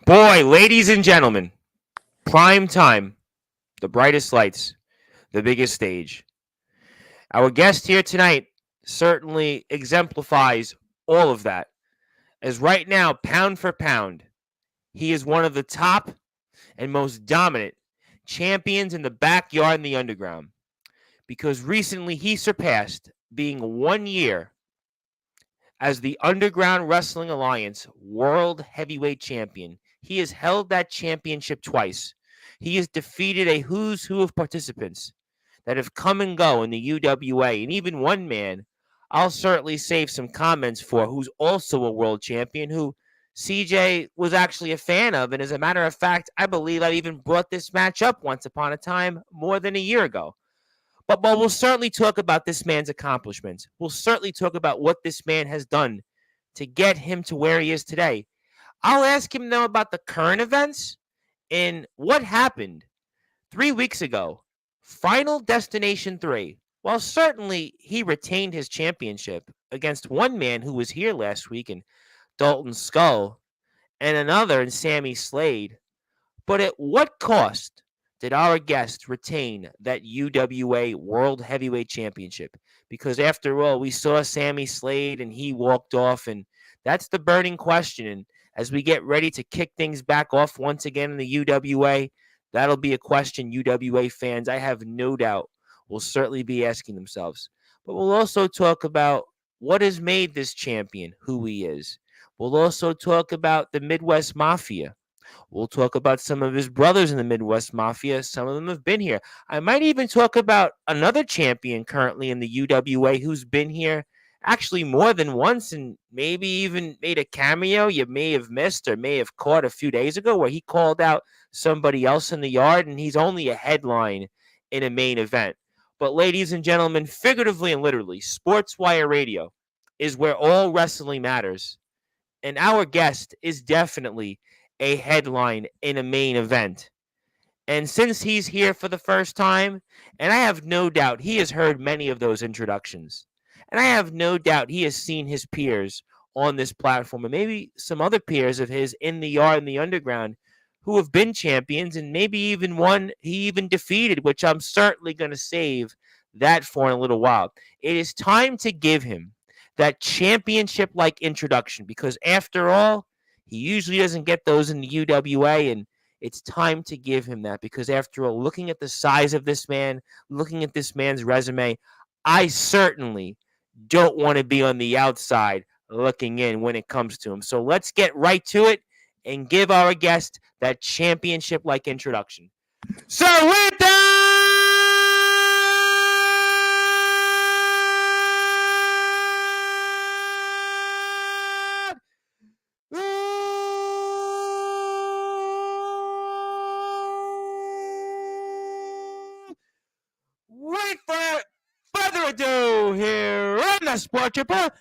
Boy, ladies and gentlemen, prime time, the brightest lights, the biggest stage. Our guest here tonight certainly exemplifies all of that, as right now, pound for pound, he is one of the top and most dominant champions in the backyard and the underground, because recently he surpassed being 1 year as the Underground Wrestling Alliance World Heavyweight Champion. He has held that championship twice. He has defeated a who's who of participants that have come and go in the UWA, and even one man I'll certainly save some comments for, who's also a world champion, who CJ was actually a fan of. And as a matter of fact, I believe I even brought this match up once upon a time more than a year ago. But we'll certainly talk about this man's accomplishments. We'll certainly talk about what this man has done to get him to where he is today. I'll ask him, though, about the current events and what happened 3 weeks ago. Final Destination 3. While certainly he retained his championship against one man who was here last week in Dalton Skull and another in Sammy Slade. But at what cost did our guest retain that UWA World Heavyweight Championship? Because after all, we saw Sammy Slade and he walked off, and that's the burning question. And as we get ready to kick things back off once again in the UWA, that'll be a question UWA fans, I have no doubt, will certainly be asking themselves. But we'll also talk about what has made this champion who he is. We'll also talk about the Midwest Mafia. We'll talk about some of his brothers in the Midwest Mafia. Some of them have been here. I might even talk about another champion currently in the UWA who's been here actually more than once and maybe even made a cameo you may have missed or may have caught a few days ago, where he called out somebody else in the yard, and he's only a headline in a main event. But ladies and gentlemen, figuratively and literally, Sportswire Radio is where all wrestling matters. And our guest is definitely a headline in a main event. And since he's here for the first time, and I have no doubt he has heard many of those introductions, and I have no doubt he has seen his peers on this platform, and maybe some other peers of his in the yard and the underground who have been champions, and maybe even one he even defeated, which I'm certainly going to save that for in a little while. It is time to give him that championship-like introduction, because after all, he usually doesn't get those in the UWA, and it's time to give him that, because after all, looking at the size of this man, looking at this man's resume, I certainly don't want to be on the outside looking in when it comes to him. So let's get right to it and give our guest that championship-like introduction. So with that, without further ado, here on the Sports Report,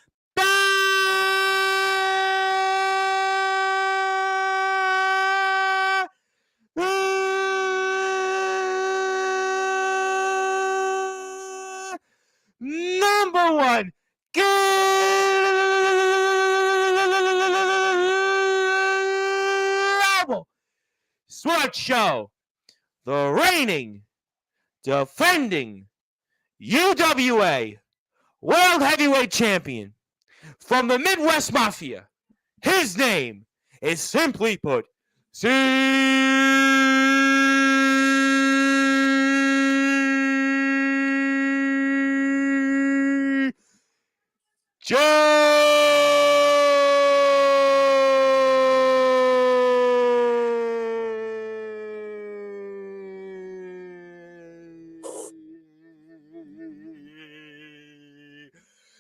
number one global sports show, the reigning, defending UWA World Heavyweight Champion from the Midwest Mafia. His name is, simply put,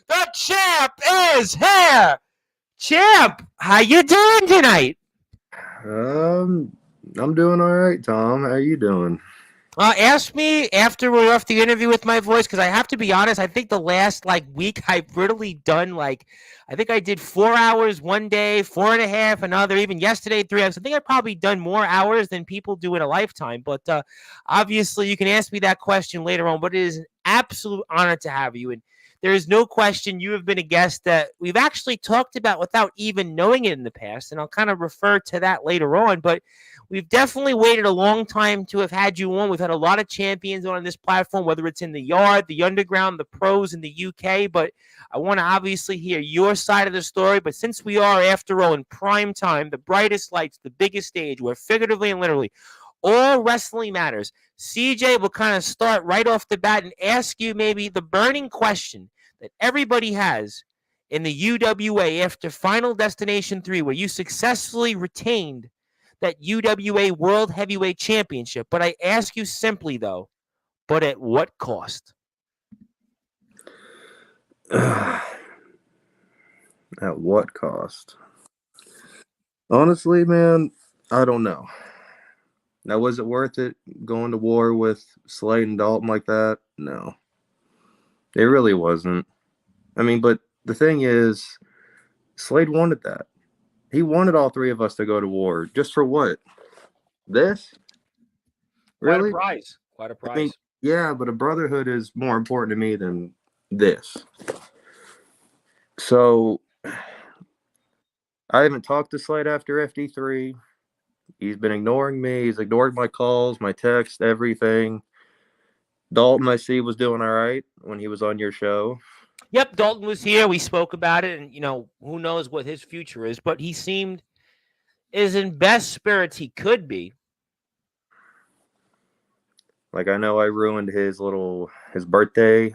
The champ is here. Champ, how you doing tonight? I'm doing all right, Tom. How you doing? Ask me after we're off the interview with my voice, because I have to be honest, I think the last week I've really done I think I did 4 hours one day, 4.5 another, even yesterday 3 hours. I think I've probably done more hours than people do in a lifetime. But obviously you can ask me that question later on, but it is an absolute honor to have you. And there is no question you have been a guest that we've actually talked about without even knowing it in the past. And I'll kind of refer to that later on. But we've definitely waited a long time to have had you on. We've had a lot of champions on this platform, whether it's in the yard, the underground, the pros in the UK. But I want to obviously hear your side of the story. But since we are, after all, in prime time, the brightest lights, the biggest stage, where figuratively and literally all wrestling matters, CJ will kind of start right off the bat and ask you maybe the burning question that everybody has in the UWA after Final Destination 3, where you successfully retained that UWA World Heavyweight Championship. But I ask you simply, though, but at what cost? At what cost? Honestly, man, I don't know. Now, was it worth it going to war with Slade and Dalton like that? No. It really wasn't. I mean, but the thing is, Slade wanted that. He wanted all three of us to go to war. Just for what? This? Really? Prize. Quite a prize. I mean, yeah, but a brotherhood is more important to me than this. So, I haven't talked to Slade after FD3. He's been ignoring me. He's ignored my calls, my texts, everything. Dalton, I see, was doing all right when he was on your show. Yep, Dalton was here. We spoke about it, and who knows what his future is, but he seemed as in best spirits he could be. Like, I know I ruined his birthday.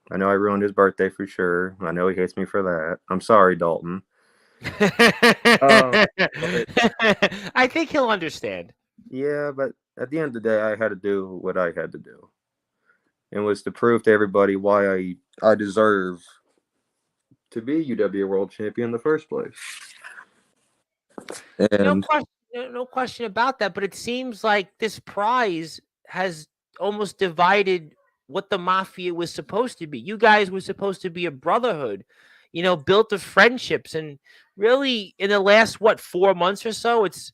I know I ruined his birthday for sure. I know he hates me for that. I'm sorry, Dalton. I think he'll understand. Yeah, but at the end of the day, I had to do what I had to do. It was to prove to everybody why I deserve to be UW World Champion in the first place. And no question about that, but it seems like this prize has almost divided what the Mafia was supposed to be. You guys were supposed to be a brotherhood, built of friendships. And really, in the last, 4 months or so, it's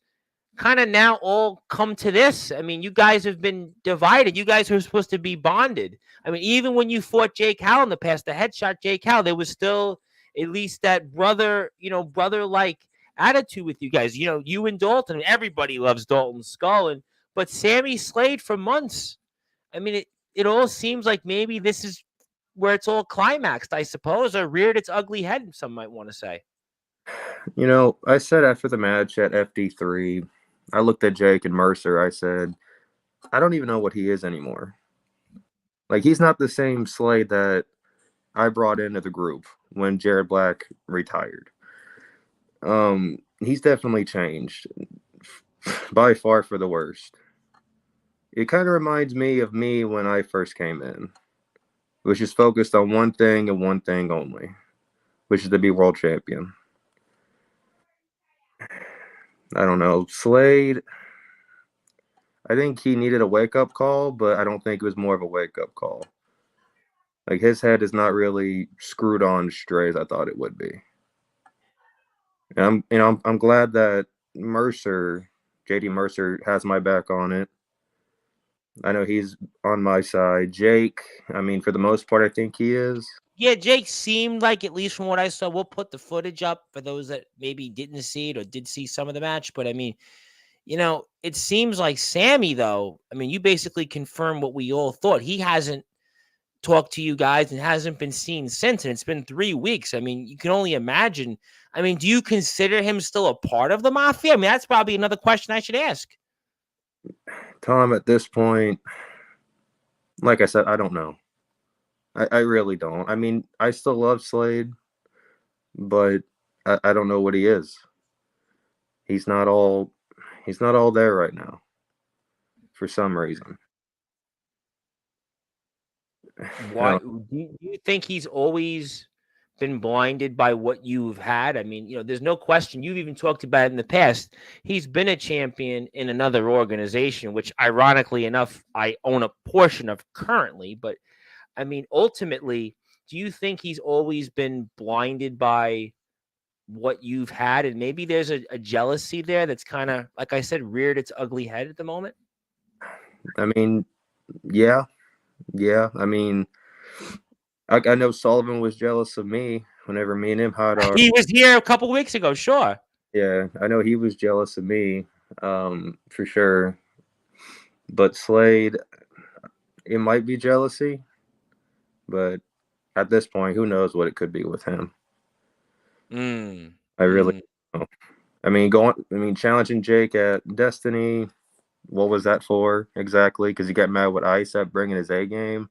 kind of now all come to this. I mean, you guys have been divided. You guys were supposed to be bonded. I mean, even when you fought Jake Howe in the past, the headshot Jake Howe, there was still at least that brother-like attitude with you guys. You and Dalton, everybody loves Dalton's skull. But Sammy Slade for months. I mean, it all seems like maybe this is where it's all climaxed, I suppose, or reared its ugly head, some might want to say. I said after the match at FD3, I looked at Jake and Mercer. I said, I don't even know what he is anymore. Like, he's not the same Slade that I brought into the group when Jared Black retired. He's definitely changed, by far for the worst. It kind of reminds me of me when I first came in, which is focused on one thing and one thing only, which is to be world champion. I don't know. Slade, I think he needed a wake-up call, but I don't think it was more of a wake-up call. Like, his head is not really screwed on straight as I thought it would be. And I'm glad that JD Mercer has my back on it. I know he's on my side. Jake, I mean, for the most part, I think he is. Yeah, Jake seemed like, at least from what I saw, we'll put the footage up for those that maybe didn't see it or did see some of the match. But I mean, it seems like Sammy, though, I mean, you basically confirmed what we all thought. He hasn't talked to you guys and hasn't been seen since. And it's been 3 weeks. I mean, you can only imagine. I mean, do you consider him still a part of the Mafia? I mean, that's probably another question I should ask. Tom, at this point, like I said, I don't know. I really don't. I mean, I still love Slade, but I don't know what he is. He's not all there right now for some reason. Why do you think he's always been blinded by what you've had? I mean, there's no question. You've even talked about it in the past. He's been a champion in another organization, which ironically enough, I own a portion of currently. But I mean, ultimately, do you think he's always been blinded by what you've had? And maybe there's a jealousy there that's kind of, like I said, reared its ugly head at the moment? I mean, yeah. I mean, I know Sullivan was jealous of me whenever me and him had our. He was here a couple weeks ago, sure. Yeah, I know he was jealous of me, for sure. But Slade, it might be jealousy, but at this point, who knows what it could be with him? Mm, I really mm. don't know. I mean, challenging Jake at Destiny. What was that for exactly? Because he got mad with Ice at bringing his A game.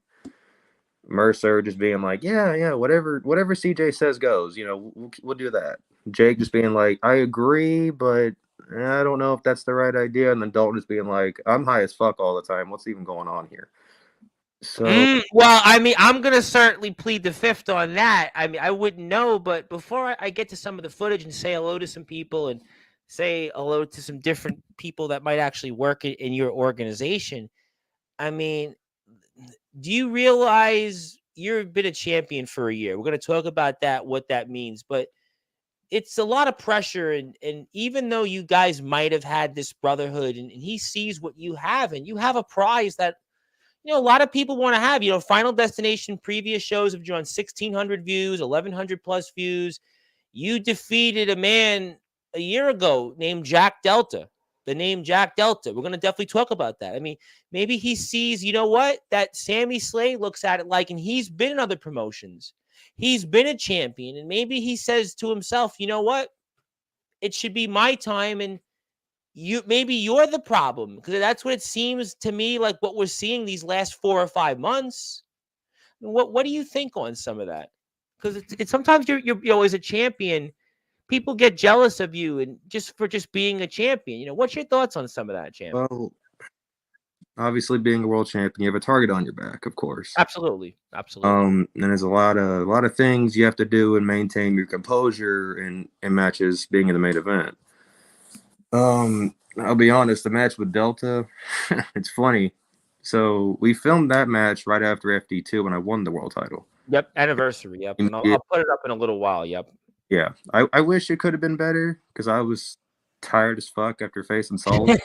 Mercer just being like, yeah, whatever CJ says goes. We'll do that. Jake just being like, I agree, but I don't know if that's the right idea. And then Dalton just being like, I'm high as fuck all the time. What's even going on here? So, Well, I mean, I'm gonna certainly plead the fifth on that. I mean, I wouldn't know, but before I get to some of the footage and say hello to some people and say hello to some different people that might actually work in your organization, I mean, do you realize you've been a champion for a year? We're gonna talk about that, what that means, but it's a lot of pressure, and even though you guys might have had this brotherhood, and he sees what you have, and you have a prize that a lot of people want to have. Final Destination previous shows have drawn 1,600 views, 1,100 plus views. You defeated a man a year ago named Jack Delta. The name Jack Delta. We're going to definitely talk about that. I mean, maybe he sees, that Sammy Slade looks at it like, and he's been in other promotions. He's been a champion, and maybe he says to himself, you know what? It should be my time, and you're the problem, because that's what it seems to me like what we're seeing these last 4 or 5 months. What do you think on some of that? Because it's sometimes you're as a champion, people get jealous of you and just being a champion. What's your thoughts on some of that, champ? well, obviously being a world champion, you have a target on your back, of course. Absolutely, absolutely. And there's a lot of things you have to do and maintain your composure in matches being in the main event. I'll be honest, the match with Delta, it's funny. So we filmed that match right after FD2 when I won the world title. Yep, anniversary. Yep, and Yeah, I'll put it up in a little while. Yep. yeah. I wish it could have been better because I was tired as fuck after facing Sullivan.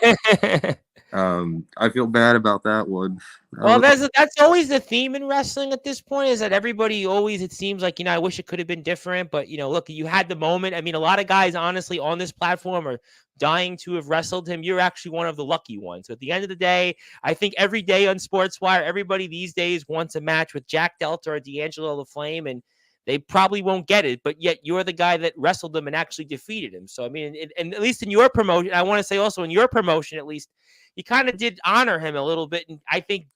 I feel bad about that one. Well, that's always the theme in wrestling at this point, is that everybody always, it seems like, I wish it could have been different, but, look, you had the moment. I mean, a lot of guys, honestly, on this platform are dying to have wrestled him. You're actually one of the lucky ones. So at the end of the day, I think every day on Sportswire, everybody these days wants a match with Jack Delta or D'Angelo the Flame, and they probably won't get it, but yet you're the guy that wrestled him and actually defeated him. So, I mean, and at least in your promotion, I want to say also in your promotion, at least, you kind of did honor him a little bit. And I think,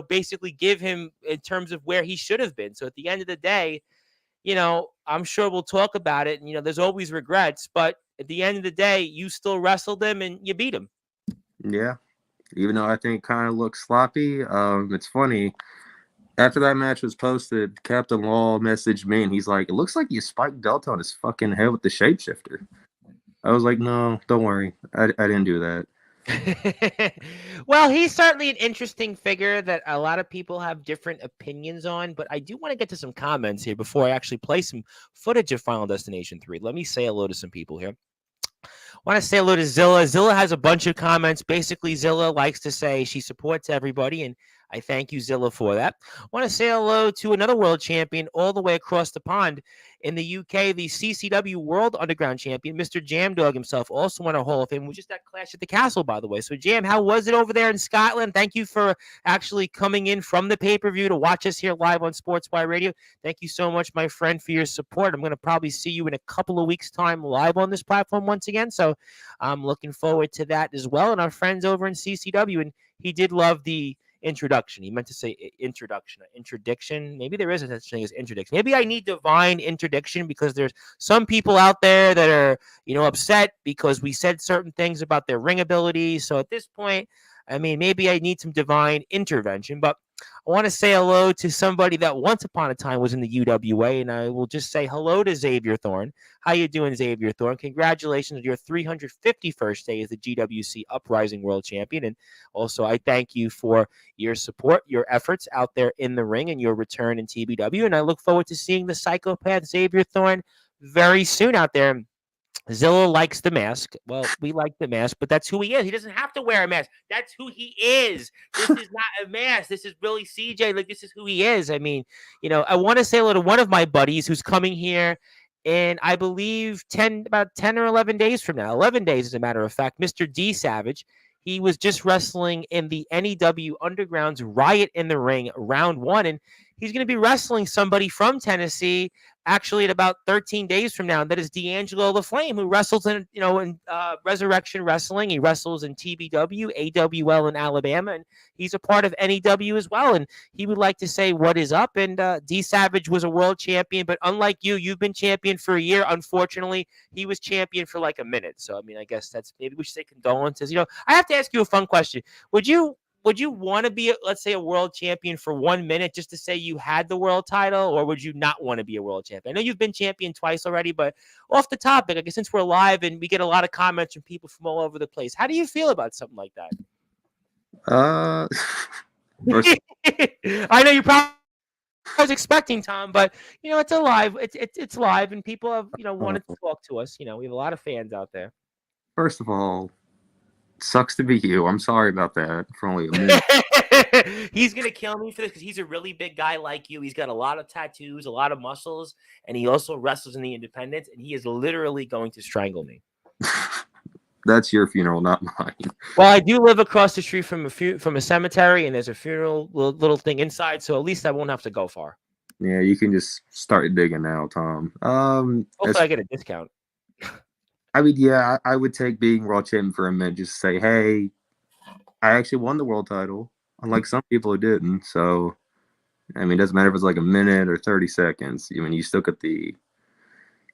basically give him in terms of where he should have been. So at the end of the day, I'm sure we'll talk about it. And, there's always regrets, but at the end of the day, you still wrestled him and you beat him. Yeah. Even though I think kind of looks sloppy. It's funny. After that match was posted, Captain Law messaged me and he's like, it looks like you spiked Delta on his fucking head with the shapeshifter. I was like, no, don't worry. I didn't do that. Well, he's certainly an interesting figure that a lot of people have different opinions on, but I do want to get to some comments here before I actually play some footage of Final Destination 3. Let me say hello to some people here. I want to say hello to Zilla. Zilla has a bunch of comments. Basically, Zilla likes to say she supports everybody, and I thank you, Zilla, for that. I want to say hello to another world champion all the way across the pond in the UK, the CCW World Underground Champion, Mr. Jam Dog himself, also won a Hall of Fame, which is that Clash at the Castle, by the way. So, Jam, how was it over there in Scotland? Thank you for actually coming in from the pay-per-view to watch us here live on Sportswire Radio. Thank you so much, my friend, for your support. I'm going to probably see you in a couple of weeks' time live on this platform once again. So I'm looking forward to that as well. And our friends over in CCW, and he did love the introduction. He meant to say interdiction. Maybe there is a such thing as interdiction. Maybe I need divine interdiction, because there's some people out there that are, upset because we said certain things about their ring ability. So at this point, I mean, maybe I need some divine intervention, but I want to say hello to somebody that once upon a time was in the UWA, and I will just say hello to Xavier Thorne. How you doing, Xavier Thorne? Congratulations on your 351st day as the GWC Uprising World Champion, and also I thank you for your support, your efforts out there in the ring, and your return in TBW, and I look forward to seeing the psychopath Xavier Thorne very soon out there. Zilla likes the mask. Well, we like the mask, but that's who he is. He doesn't have to wear a mask. That's who he is. This is not a mask. This is Billy CJ. Like, this is who he is. I mean, I want to say hello to one of my buddies who's coming here in, I believe, about 10 or 11 days from now. 11 days, as a matter of fact. Mr. D Savage. He was just wrestling in the NEW Underground's Riot in the Ring round 1, and he's going to be wrestling somebody from Tennessee actually in about 13 days from now. And that is D'Angelo the Flame, who wrestles in Resurrection Wrestling. He wrestles in TBW, AWL in Alabama, and he's a part of NEW as well. And he would like to say what is up. And D Savage was a world champion, but unlike you, you've been champion for a year. Unfortunately, he was champion for like a minute. So I mean, I guess maybe we should say condolences. I have to ask you a fun question. Would you want to be, let's say, a world champion for 1 minute just to say you had the world title, or would you not want to be a world champion? I know you've been champion twice already, but off the topic, I guess since we're live and we get a lot of comments from people from all over the place, how do you feel about something like that? I know you probably was expecting, Tom, but it's alive. It's live, and people have wanted to talk to us. We have a lot of fans out there. First of all, sucks to be you. I'm sorry about that for only a minute. He's going to kill me for this because he's a really big guy like you. He's got a lot of tattoos, a lot of muscles, and he also wrestles in the independents, and he is literally going to strangle me. That's your funeral, not mine. Well, I do live across the street from a cemetery, and there's a funeral little thing inside, so at least I won't have to go far. Yeah, you can just start digging now, Tom. Hopefully I get a discount. I mean, yeah, I would take being world champion for a minute. Just say, hey, I actually won the world title, unlike some people who didn't. So, I mean, it doesn't matter if it's like a minute or 30 seconds. I mean, you still get the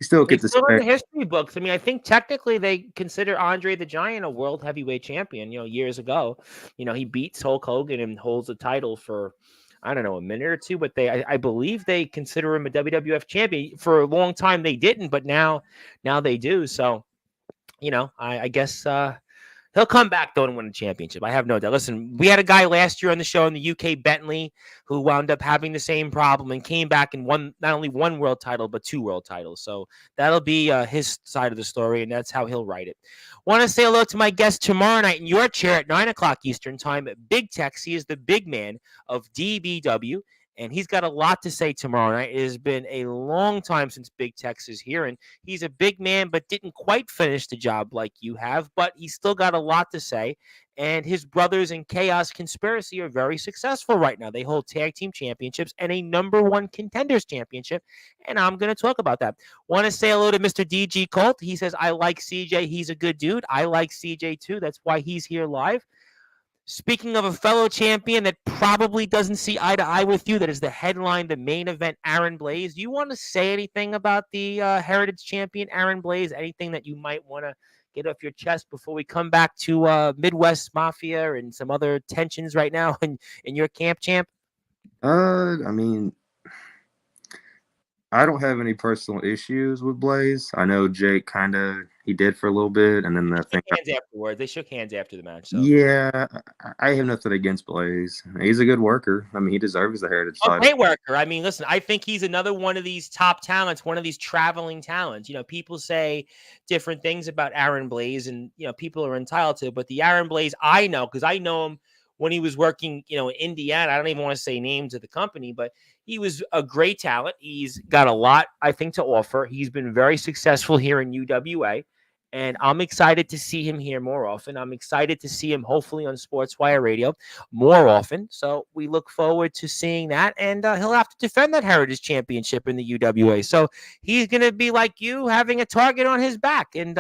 in the history books. I mean, I think technically they consider Andre the Giant a world heavyweight champion. Years ago, he beats Hulk Hogan and holds the title for, I don't know, a minute or two, but I believe they consider him a WWF champion. For a long time they didn't, but now they do. So, I guess he'll come back though and win a championship. I have no doubt. Listen, we had a guy last year on the show in the UK, Bentley, who wound up having the same problem and came back and won not only one world title, but 2 world titles. So that'll be his side of the story, and that's how he'll write it. Want to say hello to my guest tomorrow night in your chair at 9 o'clock Eastern time. Big Tex, he is the big man of DBW. And he's got a lot to say tomorrow night. It has been a long time since Big Tex is here, and he's a big man, but didn't quite finish the job like you have. But he's still got a lot to say. And his brothers in Chaos Conspiracy are very successful right now. They hold tag team championships and a #1 contenders championship. And I'm going to talk about that. Want to say hello to Mr. DG Colt. He says, I like CJ. He's a good dude. I like CJ too. That's why he's here live. Speaking of a fellow champion that probably doesn't see eye to eye with you, that is the headline, the main event, Aaron Blaze. Do you want to say anything about the Heritage champion, Aaron Blaze? Anything that you might want to get off your chest before we come back to Midwest Mafia and some other tensions right now in your camp, champ? I mean, I don't have any personal issues with Blaze. I know Jake he did for a little bit, and then They shook hands after the match. So. Yeah, I have nothing against Blaze. He's a good worker. I mean, he deserves the Heritage title. Great worker. I mean, listen, I think he's another one of these top talents, one of these traveling talents. People say different things about Aaron Blaze, and people are entitled to. But the Aaron Blaze I know, because I know him when he was working, in Indiana. I don't even want to say names of the company, but he was a great talent. He's got a lot, I think, to offer. He's been very successful here in UWA, and I'm excited to see him here more often. I'm excited to see him hopefully on Sportswire Radio more often. So we look forward to seeing that, and he'll have to defend that Heritage Championship in the UWA. So he's going to be like you, having a target on his back. And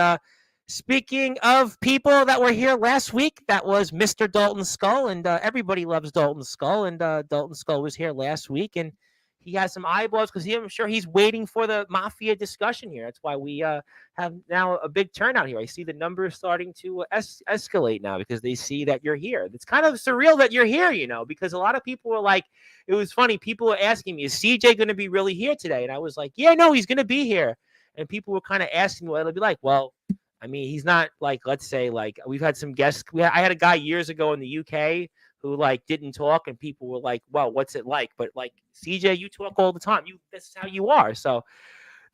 speaking of people that were here last week, that was Mr. Dalton Skull, and everybody loves Dalton Skull, and Dalton Skull was here last week, and he has some eyeballs because I'm sure he's waiting for the Mafia discussion here. That's why we have now a big turnout here. I see the numbers starting to escalate now because they see that you're here. It's kind of surreal that you're here, because a lot of people were like, it was funny. People were asking me, is CJ going to be really here today? And I was like, yeah, no, he's going to be here. And people were kind of asking me what it'll be like. Well, I mean, he's not like, let's say, like we've had some guests. I had a guy years ago in the UK who didn't talk, and people were like, well, what's it like? But CJ, you talk all the time. This is how you are. So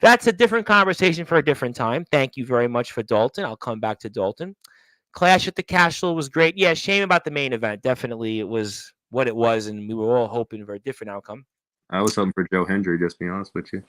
That's a different conversation for a different time. Thank you very much for Dalton. I'll come back to Dalton. Clash at the Castle was great. Yeah, shame about the main event. Definitely, it was what it was, and we were all hoping for a different outcome. I was hoping for Joe Hendry, just to be honest with you.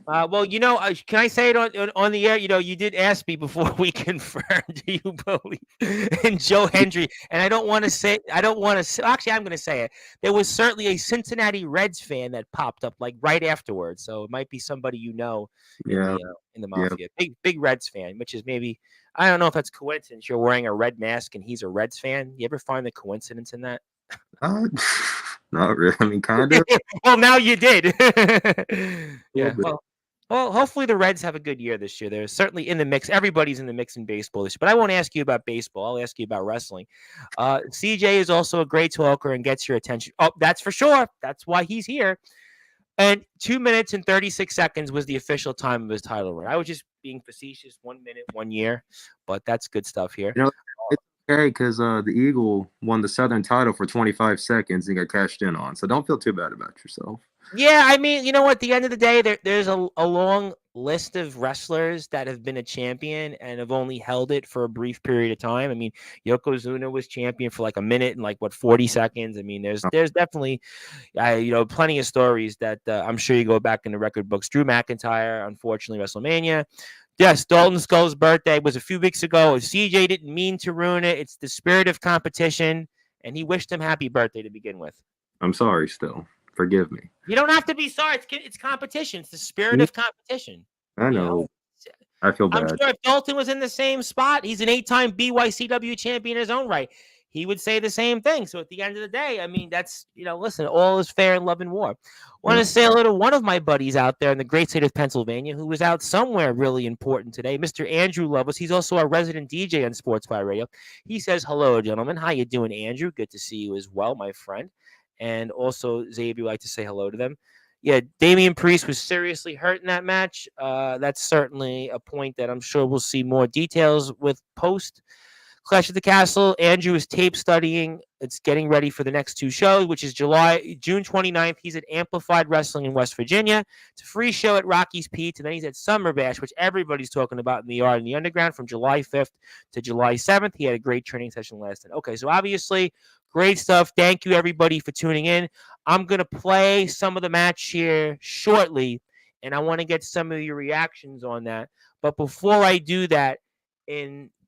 Well, can I say it on the air? You did ask me before we confirmed. Do you believe in Joe Hendry? And I don't want to say. I don't want to. Actually, I'm going to say it. There was certainly a Cincinnati Reds fan that popped up like right afterwards. So it might be somebody in Yeah, the yeah. mafia. Big Reds fan, which is maybe I don't know if that's coincidence. You're wearing a red mask and he's a Reds fan. You ever find the coincidence in that? Not really. I mean, kind of. Well, now you did. Yeah. Bit. Well, hopefully the Reds have a good year this year. They're certainly in the mix. Everybody's in the mix in baseball this year. But I won't ask you about baseball. I'll ask you about wrestling. CJ is also a great talker and gets your attention. Oh, that's for sure. That's why he's here. And 2 minutes and 36 seconds was the official time of his title run. I was just being facetious. 1 minute, 1 year. But that's good stuff here. It's okay because the Eagle won the Southern title for 25 seconds and got cashed in on. So don't feel too bad about yourself. Yeah, I mean, at the end of the day, there's a long list of wrestlers that have been a champion and have only held it for a brief period of time. I mean, Yokozuna was champion for like a minute and 40 seconds. I mean, there's definitely, plenty of stories that I'm sure you go back in the record books. Drew McIntyre, unfortunately, WrestleMania. Yes, Dalton Skull's birthday was a few weeks ago. CJ didn't mean to ruin it. It's the spirit of competition, and he wished him happy birthday to begin with. I'm sorry still. Forgive me. You don't have to be sorry. It's competition. It's the spirit of competition. I know. I feel bad. I'm sure if Dalton was in the same spot, he's an 8-time BYCW champion in his own right. He would say the same thing. So at the end of the day, I mean, that's, listen, all is fair in love and war. Want to say a little, one of my buddies out there in the great state of Pennsylvania who was out somewhere really important today, Mr. Andrew Lovelace. He's also our resident DJ on Sportzwire Radio. He says, hello, gentlemen. How you doing, Andrew? Good to see you as well, my friend. And also, Xavier, like to say hello to them. Yeah, Damian Priest was seriously hurt in that match. That's certainly a point that I'm sure we'll see more details with post Clash at the Castle. Andrew is tape studying. It's getting ready for the next two shows, which is June 29th. He's at Amplified Wrestling in West Virginia. It's a free show at Rocky's Pete. And then he's at Summer Bash, which everybody's talking about in the Art and the Underground from July 5th to July 7th. He had a great training session last night. Okay, so obviously, great stuff. Thank you, everybody, for tuning in. I'm going to play some of the match here shortly, and I want to get some of your reactions on that. But before I do that,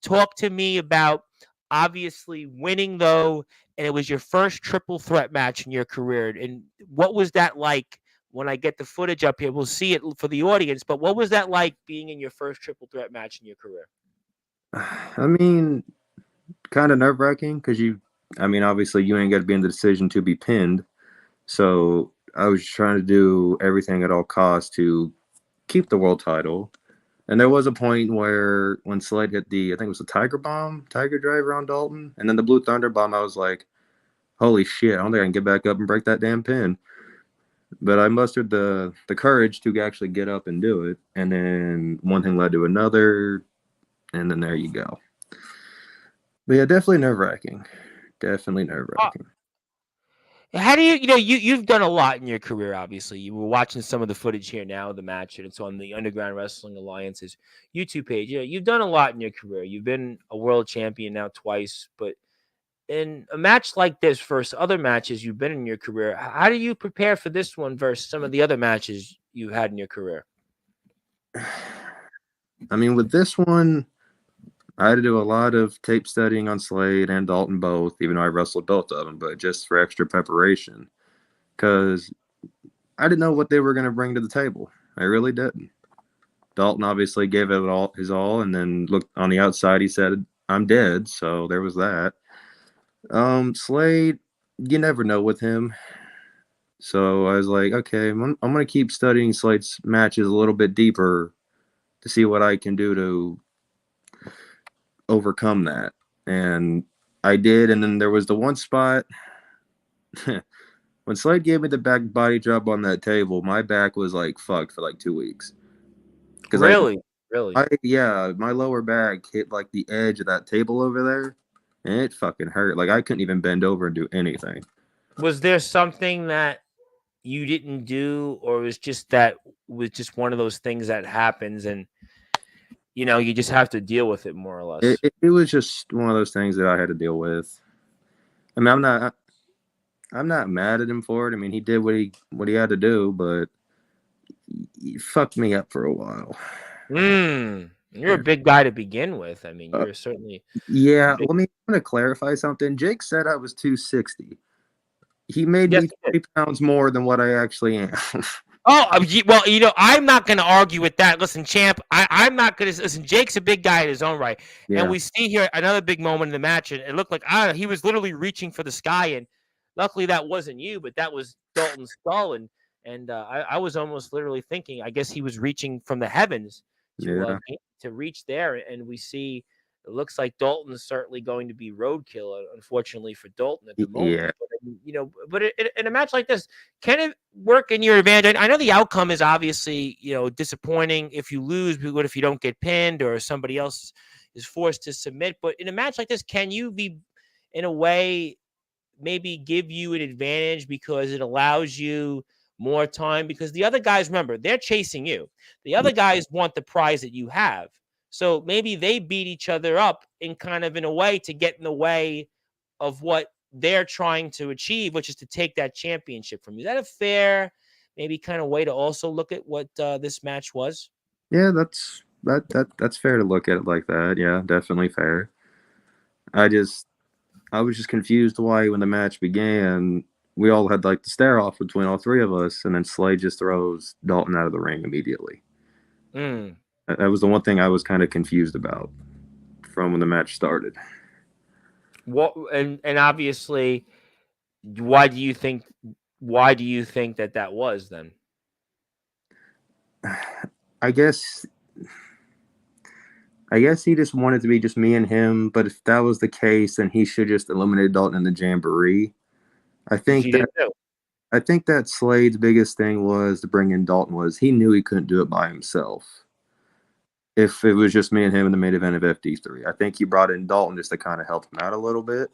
talk to me about obviously winning, though, and it was your first triple threat match in your career. And what was that like? When I get the footage up here, we'll see it for the audience. But what was that like being in your first triple threat match in your career? I mean, kind of nerve-wracking because obviously you ain't got to be in the decision to be pinned. So I was trying to do everything at all costs to keep the world title. And there was a point where when Slade hit I think it was the Tiger Driver on Dalton, and then the Blue Thunder Bomb, I was like, holy shit, I don't think I can get back up and break that damn pin. But I mustered the courage to actually get up and do it. And then one thing led to another, and then there you go. But yeah, definitely nerve-wracking. Definitely nerve-wracking. How do you've done a lot in your career, obviously. You were watching some of the footage here now, the match, and it's on the Underground Wrestling Alliance's YouTube page. Yeah, you've done a lot in your career. You've been a world champion now twice, but in a match like this versus other matches you've been in your career, how do you prepare for this one versus some of the other matches you had in your career? I mean, with this one, I had to do a lot of tape studying on Slade and Dalton both, even though I wrestled both of them, but just for extra preparation. Because I didn't know what they were going to bring to the table. I really didn't. Dalton obviously gave it his all, and then looked on the outside, he said, I'm dead, so there was that. Slade, you never know with him. So I was like, okay, I'm going to keep studying Slade's matches a little bit deeper to see what I can do to overcome that. And I did. And then there was the one spot when Slade gave me the back body drop on that table, my back was like fucked for like 2 weeks. Really? Yeah, my lower back hit like the edge of that table over there, and it fucking hurt. Like I couldn't even bend over and do anything. Was there something that you didn't do, or was just that was just one of those things that happens, and you just have to deal with it more or less? It was just one of those things that I had to deal with. I mean, I'm not mad at him for it. I mean, he did what he had to do, but he fucked me up for a while. You're a big guy to begin with. I mean, Uh, you're certainly a yeah, big. let me I'm gonna clarify something. Jake said I was 260. He made Yes, me you did. 3 pounds more than what I actually am. Oh, well, I'm not going to argue with that. Listen, champ, I'm not going to listen. Jake's a big guy in his own right, and Yeah, we see here another big moment in the match, and it looked like I don't know, he was literally reaching for the sky, and luckily that wasn't you, but that was Dalton's skull, and I was almost literally thinking, I guess he was reaching from the heavens yeah, to reach there, and we see it looks like Dalton is certainly going to be roadkill, unfortunately for Dalton at the moment. yeah, But in a match like this, can it work in your advantage? I know the outcome is obviously, disappointing if you lose, but what if you don't get pinned or somebody else is forced to submit? But in a match like this, can you be, in a way, maybe give you an advantage because it allows you more time? Because the other guys, remember, they're chasing you. The other guys want the prize that you have. So maybe they beat each other up in a way to get in the way of what they're trying to achieve, which is to take that championship from you. Is that a fair, maybe kind of way to also look at what this match was? yeah. That's fair to look at it like that. Yeah, definitely fair. I just I was just confused why when the match began, we all had like the stare off between all three of us, and then Slade just throws Dalton out of the ring immediately. Mm. That was the one thing I was kind of confused about from when the match started. What and obviously, why do you think why do you think that was then? I guess I guess he just wanted to be just me and him, but if that was the case, then he should just eliminate Dalton in the jamboree. I Which think you that didn't do. I think that Slade's biggest thing was to bring in Dalton was he knew he couldn't do it by himself. If it was just me and him in the main event of FD3, I think he brought in Dalton just to kind of help him out a little bit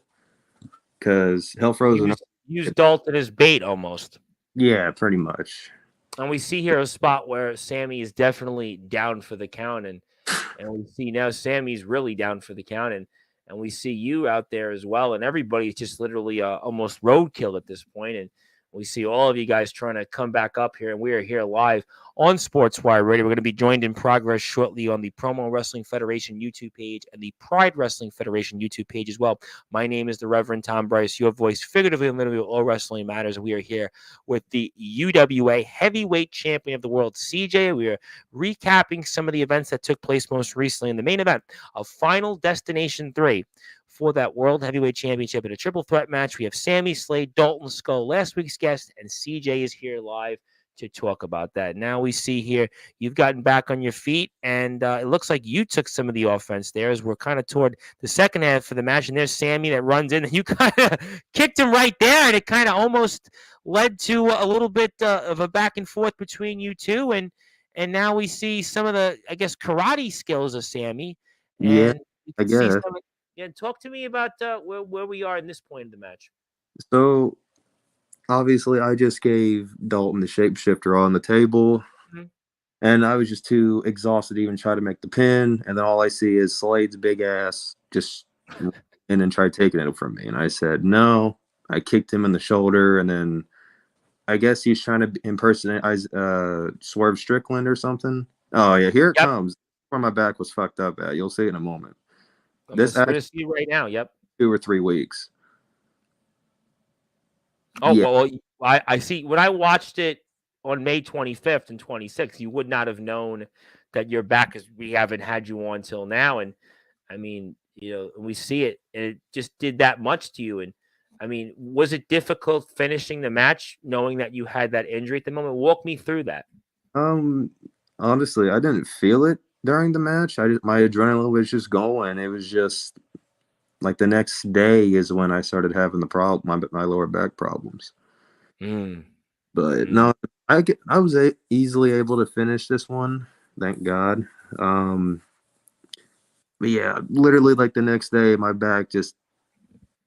because Hell He Frozen. was used Dalton as bait almost. Yeah, pretty much. And we see here a spot where Sammy is definitely down for the count, and we see now Sammy's really down for the count, and we see you out there as well, and everybody's just literally almost roadkill at this point, and we see all of you guys trying to come back up here, and we are here live on Sportswire Radio. We're going to be joined in progress shortly on the Promo Wrestling Federation YouTube page and the Pride Wrestling Federation YouTube page as well. My name is the Reverend Tom Bryce, your voice figuratively and literally all wrestling matters. We are here with the UWA Heavyweight Champion of the World, CJ. We are recapping some of the events that took place most recently in the main event of Final Destination 3 for that World Heavyweight Championship in a triple threat match. We have Sammy, Slade, Dalton, Skull, last week's guest, and CJ is here live to talk about that. Now we see here you've gotten back on your feet, and it looks like you took some of the offense there as we're kind of toward the second half of the match, and there's Sammy that runs in, and you kind of kicked him right there, and it kind of almost led to a little bit of a back and forth between you two, and now we see some of the, I guess, karate skills of Sammy, Yeah, and you I can see guess. some. Yeah, talk to me about where we are in this point of the match. So obviously, I just gave Dalton the shapeshifter on the table, Mhm. and I was just too exhausted to even try to make the pin. And then all I see is Slade's big ass just and then try taking it from me. And I said no. I kicked him in the shoulder, and then I guess he's trying to impersonate Swerve Strickland or something. Oh yeah, here it Yep, comes. Where my back was fucked up at. You'll see it in a moment. This we're actually gonna see right now. Yep. 2 or 3 weeks. Oh, Yeah. well, I see. When I watched it on May 25th and 26th, you would not have known that you're back because we haven't had you on till now. And I mean, we see it, and it just did that much to you. And I mean, was it difficult finishing the match knowing that you had that injury at the moment? Walk me through that. Um. Honestly, I didn't feel it during the match. My adrenaline was just going. It was just like the next day is when I started having the problem, my lower back problems. Mm, But mm. no, I was easily able to finish this one, thank God. Um, but yeah, literally like the next day, my back just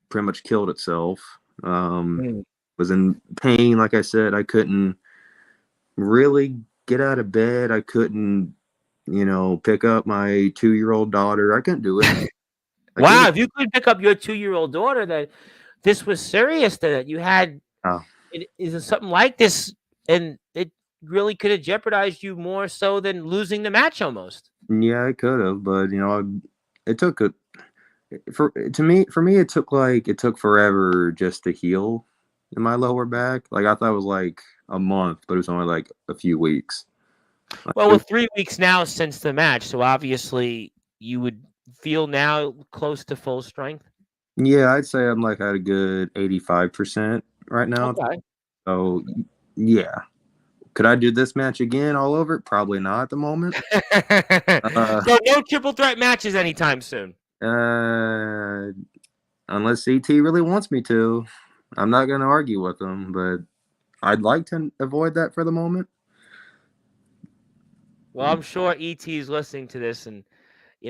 pretty much killed itself. Um, Mm. was in pain. Like I said, I couldn't really get out of bed. I couldn't, pick up my 2-year-old daughter. I couldn't do it. I Wow, couldn't. if you could pick up your 2-year-old daughter, that this was serious, that you had Oh, it is something like this, and it really could have jeopardized you more so than losing the match almost. yeah, I could have, but it took a for me it took forever just to heal in my lower back. Like I thought it was like a month, but it was only like a few weeks. Like, Well, with 3 weeks now since the match, so obviously you would feel now close to full strength. yeah, I'd say I'm like at a good 85% right now. Okay. So yeah, could I do this match again all over? Probably not at the moment. Uh, So no triple threat matches anytime soon. uh, unless CT really wants me to, I'm not going to argue with him, but I'd like to avoid that for the moment. Well, I'm sure ET is listening to this, and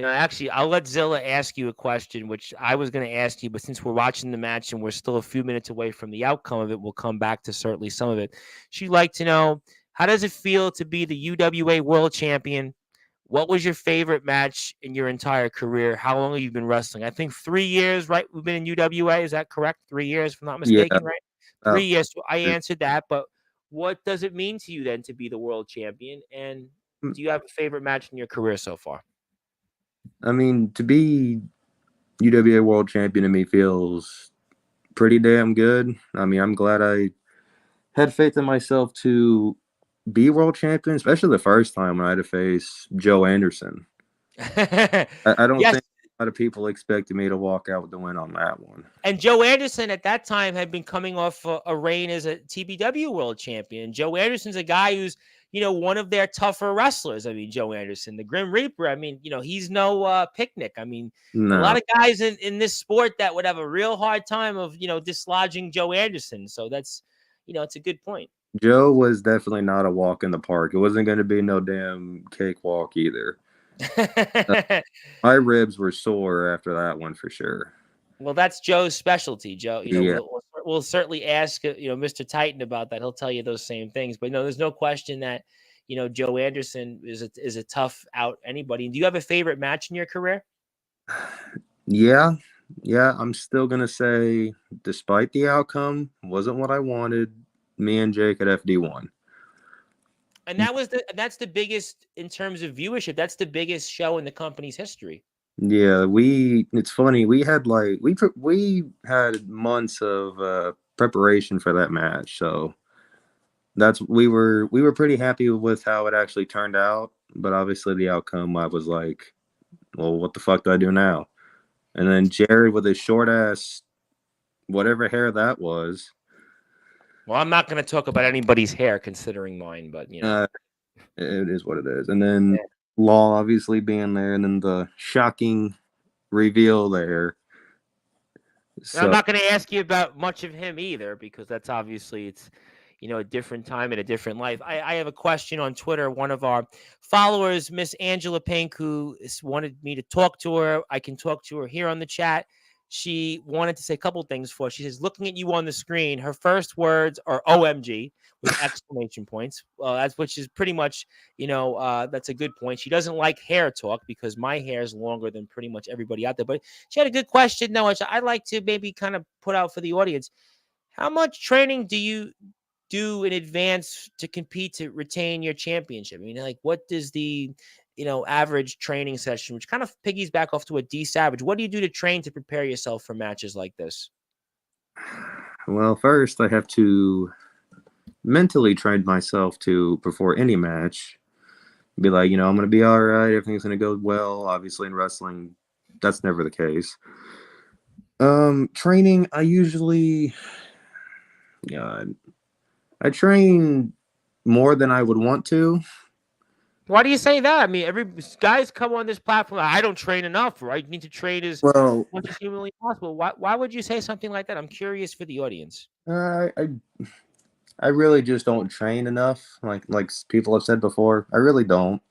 actually, I'll let Zilla ask you a question, which I was going to ask you, but since we're watching the match and we're still a few minutes away from the outcome of it, we'll come back to certainly some of it. She'd like to know, how does it feel to be the UWA World Champion? What was your favorite match in your entire career? How long have you been wrestling? I think 3 years, right? We've been in UWA. Is that correct? 3 years, if I'm not Yeah. mistaken, right? Uh, 3 years. So I answered that, but what does it mean to you then to be the world champion? And do you have a favorite match in your career so far? I mean, to be UWA World Champion to me feels pretty damn good. I mean, I'm glad I had faith in myself to be world champion, especially the first time when I had to face Joe Anderson. I don't Yes. think a lot of people expected me to walk out with the win on that one. And Joe Anderson at that time had been coming off a reign as a TBW world champion. Joe Anderson's a guy who's, one of their tougher wrestlers. I mean, Joe Anderson, the Grim Reaper. I mean, he's no picnic. I mean, a No, lot of guys in this sport that would have a real hard time of, dislodging Joe Anderson. So that's, it's a good point. Joe was definitely not a walk in the park. It wasn't going to be no damn cakewalk either. My ribs were sore after that one for sure. Well, that's Joe's specialty. Joe, Yeah. we'll certainly ask Mr. Titan about that. He'll tell you those same things. But no, there's no question that Joe Anderson is a tough out anybody. Do you have a favorite match in your career? Yeah. Yeah. I'm still going to say, despite the outcome, wasn't what I wanted. Me and Jake at FD1. And that's the biggest in terms of viewership. That's the biggest show in the company's history. Yeah, it's funny. We had we had months of preparation for that match. So we were pretty happy with how it actually turned out, but obviously the outcome I was like, well, what the fuck do I do now? And then Jared with his short ass whatever hair that was. Well, I'm not going to talk about anybody's hair considering mine, but It is what it is. And then Yeah. Law obviously being there, and then the shocking reveal there. And I'm So not going to ask you about much of him either, because that's obviously it's a different time and a different life. I have a question on Twitter. One of our followers, Miss Angela Pink, who wanted me to talk to her. I can talk to her here on the chat. She wanted to say a couple things for us. She says, looking at you on the screen, her first words are OMG with exclamation points. That's which is pretty much, that's a good point. She doesn't like hair talk because my hair is longer than pretty much everybody out there. But she had a good question, though, which I'd like to maybe kind of put out for the audience. How much training do you do in advance to compete to retain your championship? I mean, like, what does the average training session, which kind of piggies back off to a D Savage, what do you do to train to prepare yourself for matches like this? well, first I have to mentally train myself to before any match. Be like, I'm gonna be all right, everything's gonna go well. Obviously in wrestling, that's never the case. Training, I usually yeah, I train more than I would want to. Why do you say that? I mean, every guys come on this platform. I don't train enough, right? You need to train as Well, much as humanly possible. Why would you say something like that? I'm curious for the audience. I really just don't train enough. Like people have said before, I really don't.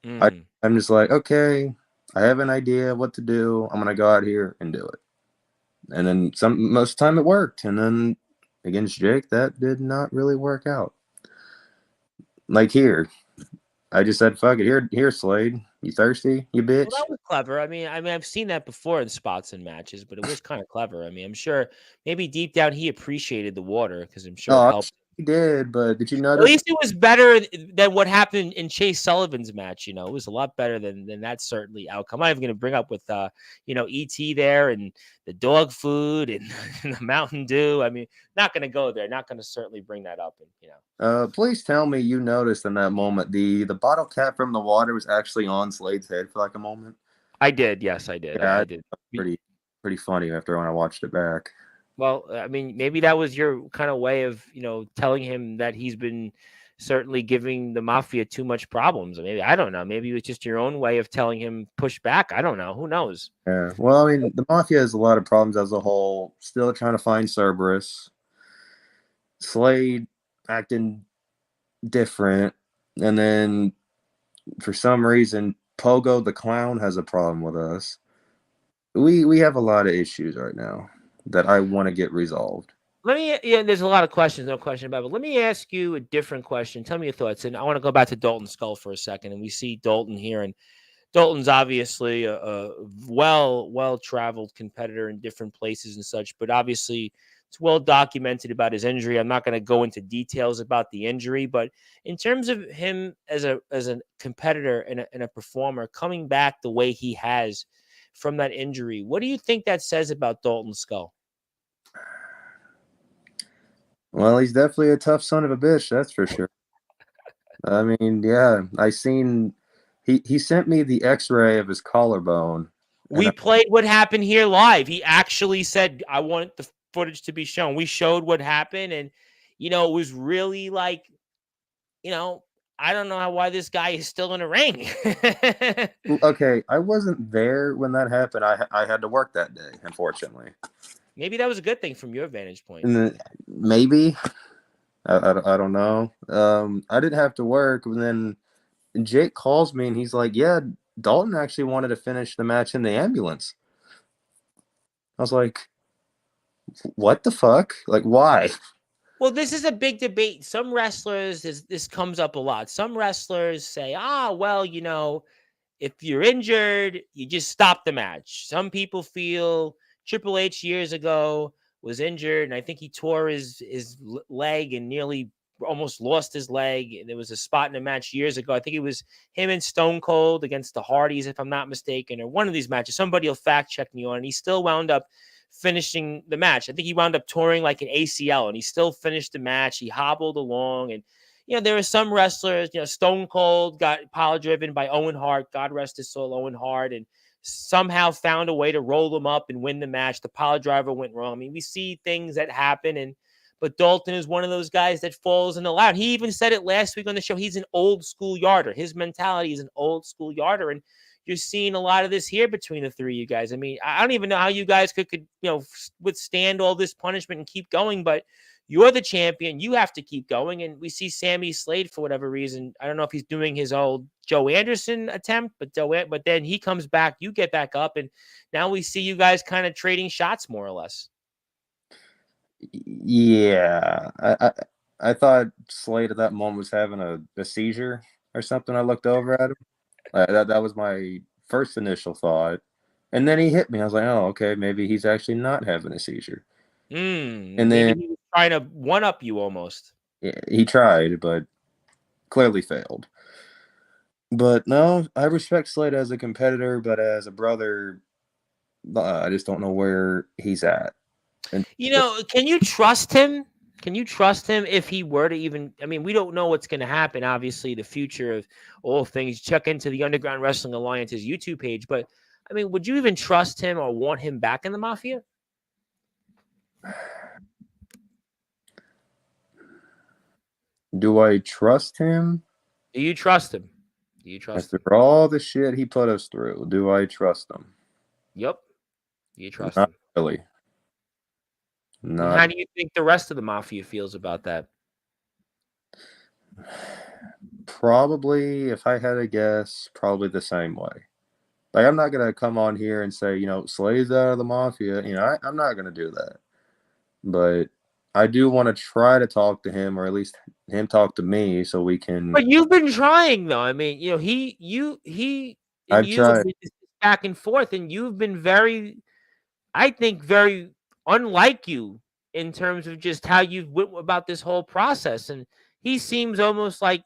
Mm. I'm just like, okay, I have an idea what to do. I'm gonna go out here and do it. And then most of the time it worked. And then against Jake, that did not really work out. Like here, I just said, "Fuck it, here, Slade. You thirsty? You Well, that bitch." was clever. I mean, I've seen that before in spots and matches, but it was kind of clever. I mean, I'm sure maybe deep down he appreciated the water because I'm sure it Oh, helped. he did, but did you At notice? least it was better than what happened in Chase Sullivan's match. It was a lot better than that certainly outcome. I'm not even going to bring up with ET there and the dog food and, and the Mountain Dew. I mean, not going to go there. Not going to certainly bring that up. And Please tell me you noticed in that moment the bottle cap from the water was actually on Slade's head for like a moment. I did. Yes, I did. Yeah, I it did. was pretty funny after when I watched it back. Well, I mean, maybe that was your kind of way of, telling him that he's been certainly giving the mafia too much problems. Maybe I don't know. Maybe it was just your own way of telling him push back. I don't know. Who knows? Yeah. Well, I mean, the Mafia has a lot of problems as a whole. Still trying to find Cerberus. Slade acting different. And then for some reason, Pogo the Clown has a problem with us. We have a lot of issues right now that I want to get resolved. There's a lot of questions, no question about it. But let me ask you a different question. Tell me your thoughts. And I want to go back to Dalton Skull for a second. And we see Dalton here, and Dalton's obviously a well traveled competitor in different places and such, but obviously it's well documented about his injury. I'm not going to go into details about the injury, but in terms of him as a competitor and a performer coming back the way he has from that injury, what do you think that says about Dalton Skull? Well, he's definitely a tough son of a bitch, that's for sure. I mean, yeah, I seen he sent me the X-ray of his collarbone. We played what happened here live. He actually said, I want the footage to be shown. We showed what happened. And, it was really like, I don't know why this guy is still in a ring. Okay, I wasn't there when that happened. I had to work that day, unfortunately. Maybe that was a good thing from your vantage point. Maybe. I don't know. I didn't have to work. And then Jake calls me and he's like, yeah, Dalton actually wanted to finish the match in the ambulance. I was like, what the fuck? Like, why? Well, this is a big debate. Some wrestlers, this comes up a lot. Some wrestlers say, well, if you're injured, you just stop the match. Some people feel Triple H years ago was injured, and I think he tore his leg and nearly almost lost his leg. And there was a spot in a match years ago. I think it was him and Stone Cold against the Hardys, if I'm not mistaken, or one of these matches. Somebody will fact check me on. And he still wound up finishing the match. I think he wound up touring like an ACL, and he still finished the match. He hobbled along, and there are some wrestlers, Stone Cold got power driven by Owen Hart, God rest his soul, Owen Hart, and somehow found a way to roll him up and win the match. The power driver went wrong. I mean, we see things that happen, but Dalton is one of those guys that falls in the line. He even said it last week on the show. He's an old school yarder. His mentality is an old school yarder, and you're seeing a lot of this here between the three of you guys. I mean, I don't even know how you guys could withstand all this punishment and keep going, but you're the champion. You have to keep going. And we see Sammy Slade for whatever reason. I don't know if he's doing his old Joe Anderson attempt, but then he comes back, you get back up, and now we see you guys kind of trading shots more or less. Yeah, I thought Slade at that moment was having a seizure or something. I looked over at him. That was my first initial thought, and then he hit me. I was like, oh, okay, maybe he's actually not having a seizure. And Maybe then he was trying to one up you almost. he tried, but clearly failed. But no, I respect Slade as a competitor, but as a brother, I just don't know where he's at. And Can you trust him? Can you trust him if he were to even? I mean, we don't know what's going to happen. Obviously, the future of all things. Check into the Underground Wrestling Alliance's YouTube page. But I mean, would you even trust him or want him back in the Mafia? do I trust him? Do you trust him? Do you trust After him? all the shit he put us through, do I trust him? Yep. Do you trust Not him? really. And Not how do you think the rest of the Mafia feels about that? probably, if I had to guess, probably the same way. Like, I'm not gonna come on here and say, Slade's out of the Mafia. I'm not gonna do that. But I do want to try to talk to him, or at least him talk to me, so we can. But you've been trying, though. I mean, he, and I've you have tried. been back and forth, and you've been very, I think, very unlike you in terms of just how you've went about this whole process. And he seems almost like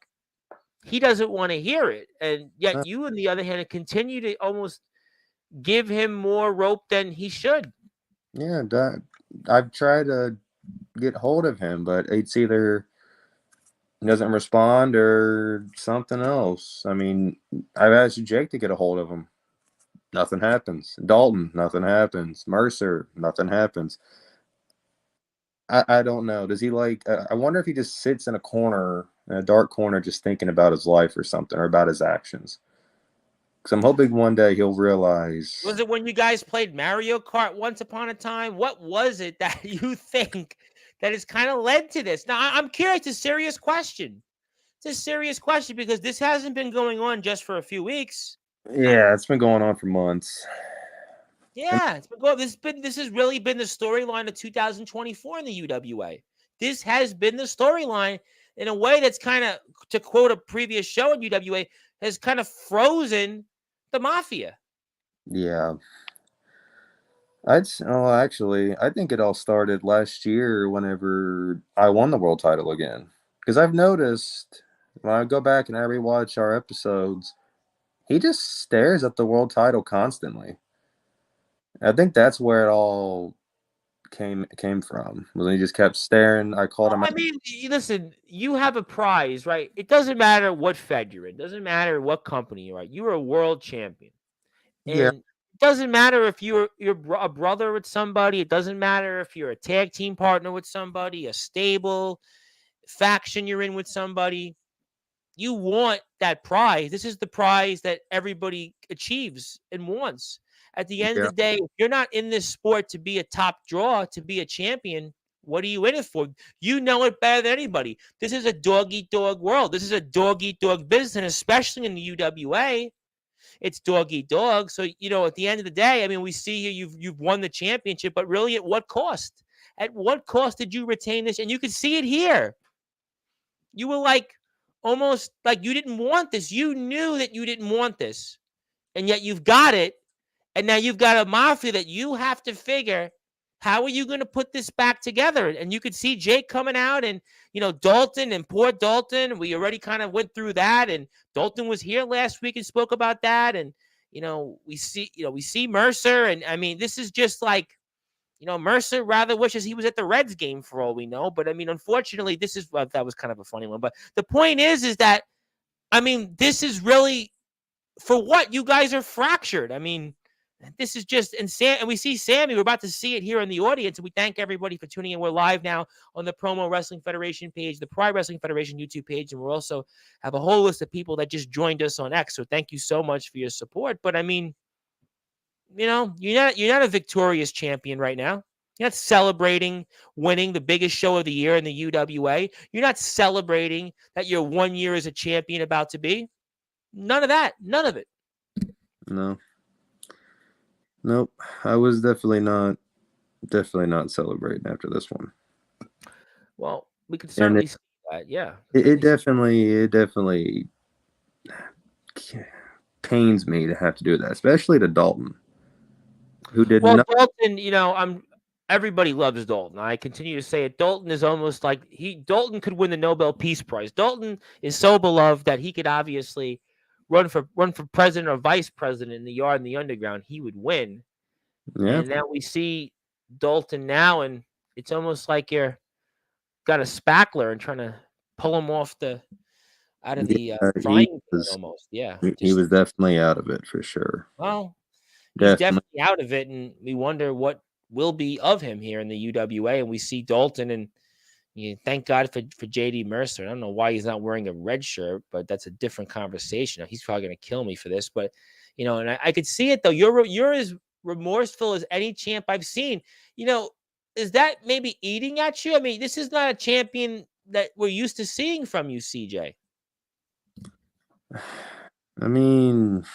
he doesn't want to hear it. And yet you, on the other hand, continue to almost give him more rope than he should. Yeah, I've tried to get hold of him, but it's either he doesn't respond or something else. I mean, I've asked Jake to get a hold of him. Nothing happens. Dalton, nothing happens. Mercer, nothing happens. I don't know. Does he like? I wonder if he just sits in a corner, in a dark corner, just thinking about his life or something, or about his actions. Because I'm hoping one day he'll realize. Was it when you guys played Mario Kart once upon a time? What was it that you think that has kind of led to this? Now, I'm curious. It's a serious question. It's a serious question because this hasn't been going on just for a few weeks. Yeah, it's been going on for months. Yeah, it's been going. This has really been the storyline of 2024 in the UWA. This has been the storyline in a way that's kind of, to quote a previous show in UWA, has kind of frozen the mafia. Yeah, actually, I think it all started last year whenever I won the world title again. Because I've noticed when I go back and I rewatch our episodes, he just stares at the world title constantly. I think that's where it all came from. When he just kept staring. I called Well, him I out. mean, listen, you have a prize, right? It doesn't matter what fed you're in. It doesn't matter what company you're at. You're a world champion. Yeah, And it doesn't matter if you're a brother with somebody. It doesn't matter if you're a tag team partner with somebody, a stable faction you're in with somebody. You want that prize. This is the prize that everybody achieves and wants. At the end of yeah, the day, if you're not in this sport to be a top draw, to be a champion, what are you in it for? You know it better than anybody. This is a dog eat dog world. This is a dog eat dog business, and especially in the UWA, it's dog eat dog. So, at the end of the day, I mean, we see here you've won the championship, but really at what cost? At what cost did you retain this? And you can see it here. You were like almost like you didn't want this. You knew that you didn't want this, and yet you've got it. And now you've got a mafia that you have to figure, how are you going to put this back together? And you could see Jake coming out and, Dalton and poor Dalton. We already kind of went through that. And Dalton was here last week and spoke about that. And, we see Mercer. And I mean, this is just like, Mercer rather wishes he was at the Reds game for all we know. But I mean, unfortunately, that was kind of a funny one. But the point is that, I mean, this is really for what you guys are fractured. I mean, this is just insane. And we see Sammy. We're about to see it here in the audience. And we thank everybody for tuning in. We're live now on the Promo Wrestling Federation page, the Pride Wrestling Federation YouTube page. And we also have a whole list of people that just joined us on X. So thank you so much for your support. But I mean, you're not a victorious champion right now. You're not celebrating winning the biggest show of the year in the UWA. You're not celebrating that you're 1 year as a champion about to be. None of that. None of it. no, nope. I was definitely not celebrating after this one. Well, we could And certainly see that. Yeah. it definitely pains me to have to do that, especially to Dalton, who did Well, not. Dalton, everybody loves Dalton. I continue to say it. Dalton is almost like Dalton could win the Nobel Peace Prize. Dalton is so beloved that he could obviously run for president or vice president in the Yard and the Underground. He would win. Yeah, And now we see Dalton now, and it's almost like you're got a spackler and trying to pull him out of the yeah, frying pan almost. Yeah, he just was definitely out of it for sure. well, he's Definitely. definitely out of it, and we wonder what will be of him here in the UWA. And we see Dalton, and thank God for JD Mercer. I don't know why he's not wearing a red shirt, but that's a different conversation. He's probably going to kill me for this, but and I could see it though. You're as remorseful as any champ I've seen. Is that maybe eating at you? I mean, this is not a champion that we're used to seeing from you, CJ. I mean,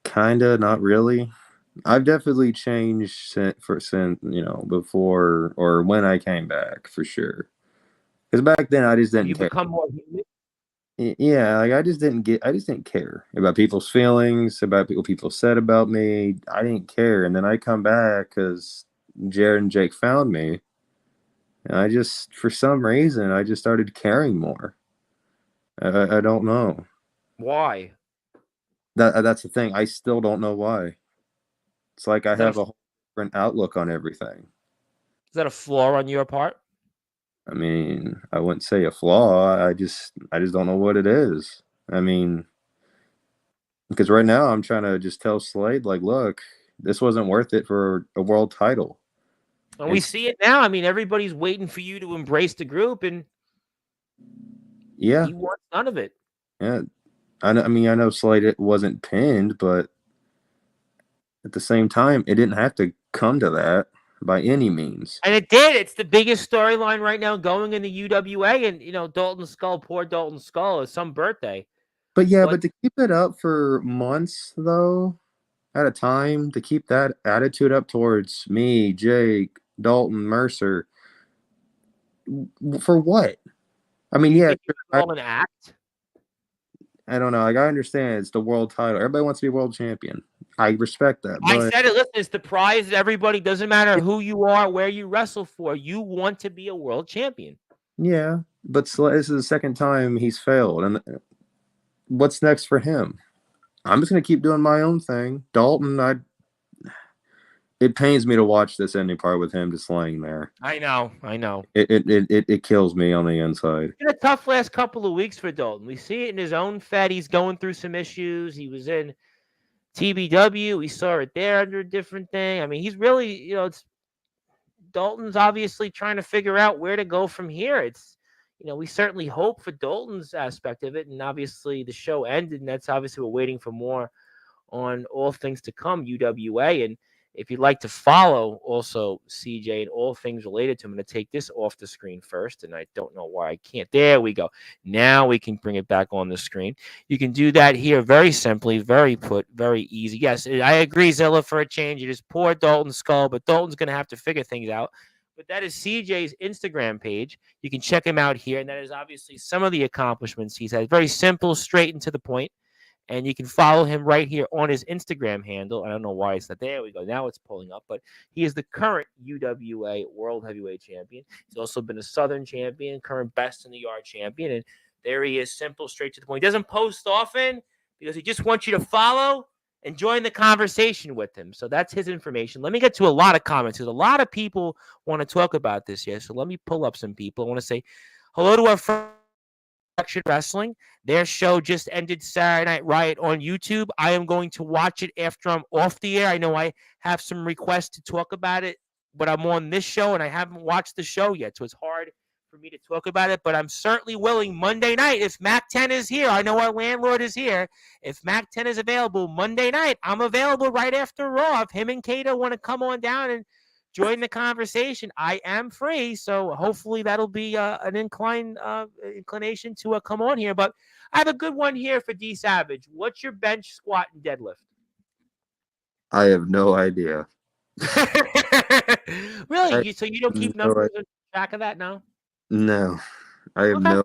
kinda, not really. I've definitely changed since before or when I came back for sure. Because back then I just Have didn't you care. become more human? Yeah, like I just didn't care about people's feelings, about what people said about me. I didn't care, and then I come back because Jared and Jake found me, and I just, for some reason, I just started caring more. I don't know. Why? That's the thing. I still don't know why. It's like I Is that a have a whole different outlook on everything. is that a flaw on your part? I mean, I wouldn't say a flaw. I just don't know what it is. I mean, because right now I'm trying to just tell Slade, like, look, this wasn't worth it for a world title. And we And see it now. I mean, everybody's waiting for you to embrace the group, and yeah, he wants none of it. yeah. I mean, I know Slade it wasn't pinned, but at the same time, it didn't have to come to that by any means. And it did. It's the biggest storyline right now going in the UWA. And, Dalton Skull, poor Dalton Skull, is some birthday. But yeah, But but to keep it up for months though, at a time, to keep that attitude up towards me, Jake, Dalton, Mercer, for what? I mean, do you yeah, think it sure, was all an act? I don't know. Like I understand it's the world title. Everybody wants to be world champion. I respect that, I but said it. Listen, it's the prize that everybody, doesn't matter who you are, where you wrestle for, you want to be a world champion. yeah, but this is the second time he's failed, and what's next for him? I'm just gonna keep doing my own thing. Dalton, it pains me to watch this ending part with him just laying there. I know. I know. It kills me on the inside. It's been a tough last couple of weeks for Dalton. We see it in his own fed. He's going through some issues. He was in TBW. We saw it there under a different thing. I mean, he's really, it's Dalton's obviously trying to figure out where to go from here. It's, we certainly hope for Dalton's aspect of it. And obviously the show ended, and that's obviously we're waiting for more on all things to come, UWA. And if you'd like to follow also CJ and all things related to him, I'm going to take this off the screen first. And I don't know why I can't. There we go. Now we can bring it back on the screen. You can do that here very simply, very easy. Yes, I agree, Zilla, for a change. It is poor Dalton Skull, but Dalton's going to have to figure things out. But that is CJ's Instagram page. You can check him out here. And that is obviously some of the accomplishments he's had. Very simple, straight and to the point. And you can follow him right here on his Instagram handle. I don't know why it's not. There we go. Now it's pulling up. But he is the current UWA World Heavyweight Champion. He's also been a Southern champion, current Best in the Yard champion. And there he is, simple, straight to the point. He doesn't post often because he just wants you to follow and join the conversation with him. So that's his information. Let me get to a lot of comments because a lot of people want to talk about this here. So let me pull up some people. I want to say hello to our friend Action Wrestling. Their show just ended Saturday Night Riot on YouTube. I am going to watch it after I'm off the air. I know I have some requests to talk about it, but I'm on this show and I haven't watched the show yet, so it's hard for me to talk about it. But I'm certainly willing Monday night if Mac 10 is here. I know our landlord is here. If Mac 10 is available Monday night, I'm available right after Raw. If him and Kato want to come on down and join the conversation, I am free, so hopefully that'll be an inclination to come on here. But I have a good one here for D Savage. What's your bench, squat, and deadlift? I have no idea. Really? So you don't keep No, numbers or track of that now? no, I have Okay. no.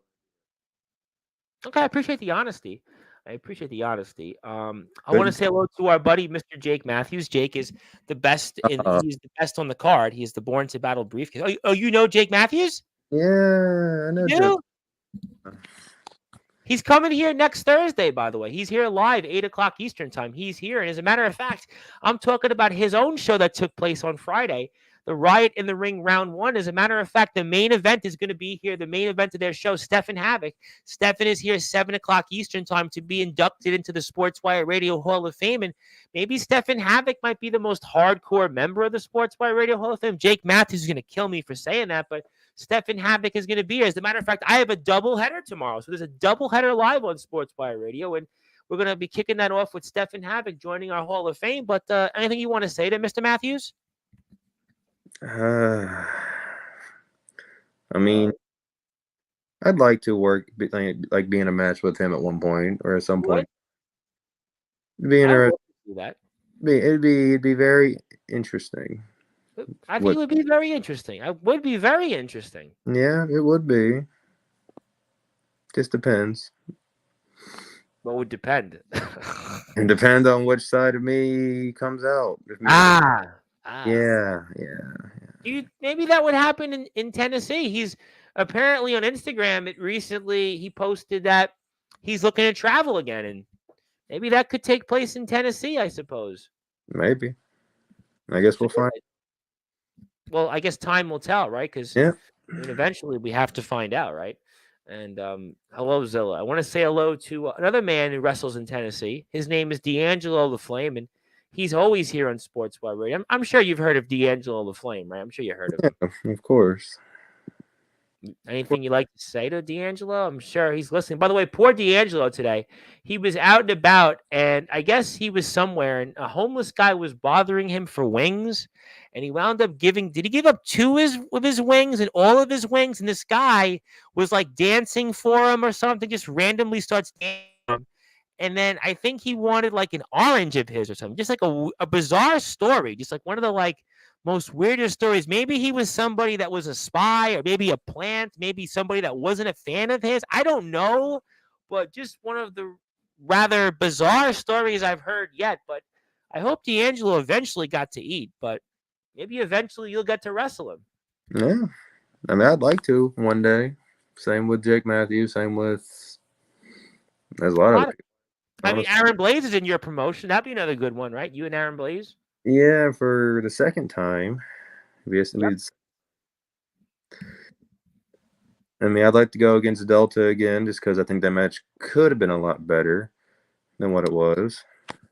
Okay, I appreciate the honesty. I appreciate the honesty. I want to Couldn't- say hello to our buddy, Mr. Jake Matthews. Jake is the best he's the best on the card. He is the Born to Battle briefcase. Oh, you know Jake Matthews? Yeah, I know. You do? He's coming here next Thursday, by the way. He's here live, 8 o'clock Eastern time. He's here. And as a matter of fact, I'm talking about his own show that took place on Friday, the Riot in the Ring Round 1. As a matter of fact, the main event is going to be here, the main event of their show, Stephen Havoc. Stephen is here 7 o'clock Eastern time to be inducted into the Sportswire Radio Hall of Fame. And maybe Stephen Havoc might be the most hardcore member of the Sportswire Radio Hall of Fame. Jake Matthews is going to kill me for saying that, but Stephen Havoc is going to be here. As a matter of fact, I have a doubleheader tomorrow. So there's a doubleheader live on Sportswire Radio, and we're going to be kicking that off with Stephen Havoc joining our Hall of Fame. But anything you want to say to Mr. Matthews? I mean, I'd like to like be in a match with him at one point or at some point. Be I interested. would do that. It'd be very interesting. I think it What? would be very interesting. It would be very interesting. Yeah, it would be. Just depends. What would depend? It depends on which side of me comes out. If me, ah, ah. yeah. Maybe that would happen in Tennessee? He's apparently on Instagram. It recently he posted that he's looking to travel again, and maybe that could take place in Tennessee. I suppose. Maybe. I guess So we'll find. well, I guess time will tell, right? Because Yeah. I mean, eventually we have to find out, right? And hello, Zilla. I want to say hello to another man who wrestles in Tennessee. His name is D'Angelo the Flame, and he's always here on Sportswire. I'm sure you've heard of D'Angelo the Flame, right? I'm sure you heard of him. Of course. Anything you'd like to say to D'Angelo? I'm sure he's listening. By the way, poor D'Angelo today. He was out and about, and I guess he was somewhere, and a homeless guy was bothering him for wings, and he wound up giving. Did he give up two of his wings and all of his wings? And this guy was like dancing for him or something. Just randomly starts dancing for him. And then I think he wanted like an orange of his or something. Just like a bizarre story. Just like one of the like most weirdest stories. Maybe he was somebody that was a spy or maybe a plant, maybe somebody that wasn't a fan of his. I don't know, but just one of the rather bizarre stories I've heard yet. But I hope D'Angelo eventually got to eat, but maybe eventually you'll get to wrestle him. Yeah. I mean, I'd like to one day. Same with Jake Matthews. Same with. There's a lot of. I mean, Honestly. Aaron Blaze is in your promotion. That'd be another good one, right? You and Aaron Blaze. Yeah, for the second time. Yes, Yep. I mean, I'd like to go against Delta again just because I think that match could have been a lot better than what it was.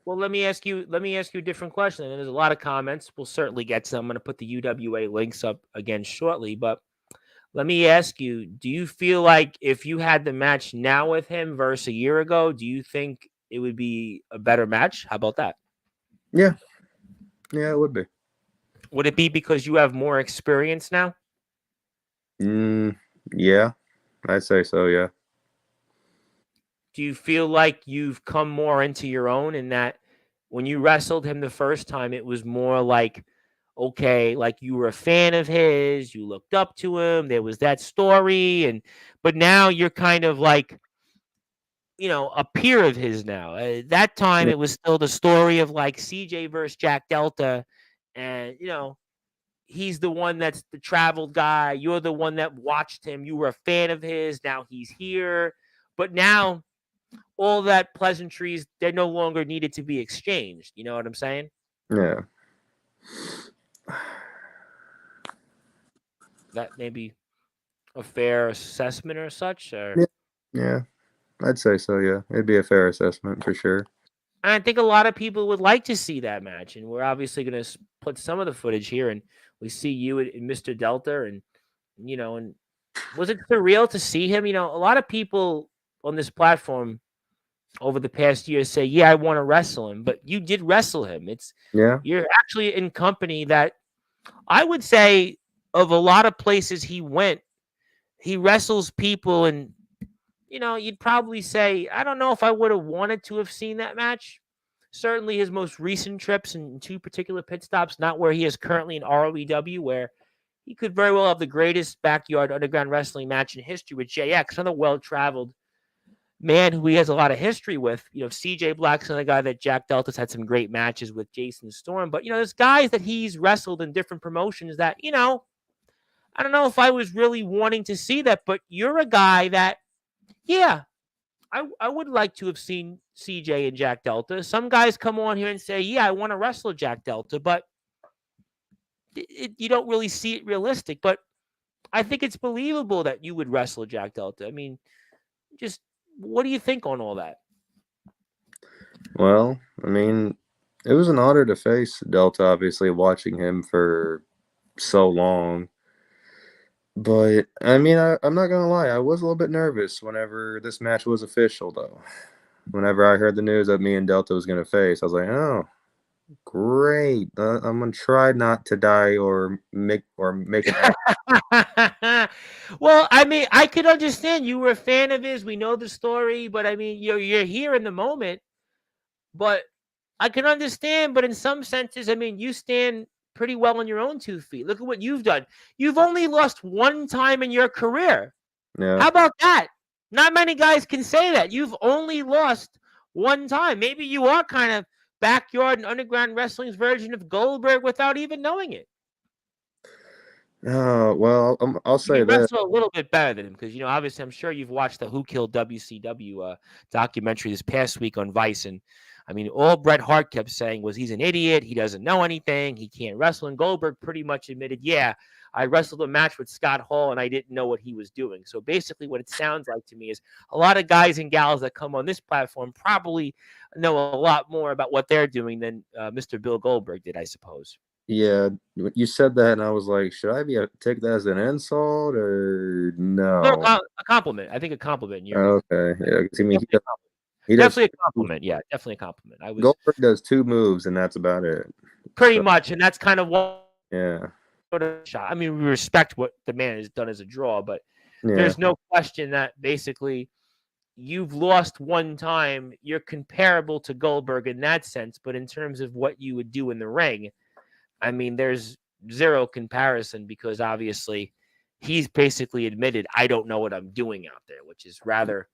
Well, let me ask you a different question. And there's a lot of comments. We'll certainly get to them. I'm going to put the UWA links up again shortly. But let me ask you, do you feel like if you had the match now with him versus a year ago, do you think it would be a better match? How about that? Yeah. Yeah, it would be. Would it be because you have more experience now? Yeah, I'd say so, yeah. Do you feel like you've come more into your own in that when you wrestled him the first time, it was more like, okay, like you were a fan of his, you looked up to him, there was that story, but now you're kind of like, a peer of his now. That time Yeah. it was still the story of like CJ versus Jack Delta, and he's the one that's the traveled guy. You're the one that watched him. You were a fan of his. Now he's here, but now all that pleasantries, they're no longer needed to be exchanged. You know what I'm saying? Yeah. That may be a fair assessment or such. Or Yeah, I'd say so, yeah. It'd be a fair assessment for sure. I think a lot of people would like to see that match, and we're obviously going to put some of the footage here, and we see you and Mr. Delta, and and was it surreal to see him? A lot of people on this platform over the past year say, "Yeah, I want to wrestle him," but you did wrestle him. Yeah. You're actually in company that I would say of a lot of places he went, he wrestles people, and you'd probably say, I don't know if I would have wanted to have seen that match. Certainly his most recent trips and two particular pit stops, not where he is currently in ROEW, where he could very well have the greatest backyard underground wrestling match in history with JX, another well-traveled man who he has a lot of history with. CJ Black's another guy that Jack Delta's had some great matches with Jason Storm. But, there's guys that he's wrestled in different promotions that, I don't know if I was really wanting to see that, but you're a guy that, yeah, I would like to have seen CJ and Jack Delta. Some guys come on here and say, yeah, I want to wrestle Jack Delta, but you don't really see it realistic. But I think it's believable that you would wrestle Jack Delta. I mean, just what do you think on all that? Well, I mean, it was an honor to face Delta, obviously, watching him for so long. But, I mean, I'm not going to lie. I was a little bit nervous whenever this match was official, though. Whenever I heard the news that me and Delta was going to face, I was like, oh, great. I'm going to try not to die or make it happen. Well, I mean, I could understand you were a fan of his. We know the story, but I mean, you're here in the moment. But I can understand, but in some senses, I mean, you stand pretty well on your own 2 feet. Look at what you've done. You've only lost one time in your career. Yeah. How about that? Not many guys can say that. You've only lost one time. Maybe you are kind of backyard and underground wrestling's version of Goldberg without even knowing it. Oh, well, I'll You say can this. wrestle a little bit better than him because, obviously, I'm sure you've watched the Who Killed WCW documentary this past week on Vice. And I mean, all Bret Hart kept saying was he's an idiot. He doesn't know anything. He can't wrestle. And Goldberg pretty much admitted, yeah, I wrestled a match with Scott Hall and I didn't know what he was doing. So basically, what it sounds like to me is a lot of guys and gals that come on this platform probably know a lot more about what they're doing than Mr. Bill Goldberg did, I suppose. Yeah, you said that, and I was like, should I take that as an insult or No, no? a compliment. I think a compliment. Okay, yeah, 'cause I mean, Definitely a compliment. he does Definitely a compliment. Yeah, definitely a compliment. I was Goldberg does 2 moves, and that's about it. pretty So much, and that's kind of what yeah, shot. I mean, we respect what the man has done as a draw, but yeah, there's no question that basically you've lost one time. You're comparable to Goldberg in that sense, but in terms of what you would do in the ring, I mean, there's zero comparison because obviously he's basically admitted I don't know what I'm doing out there, which is rather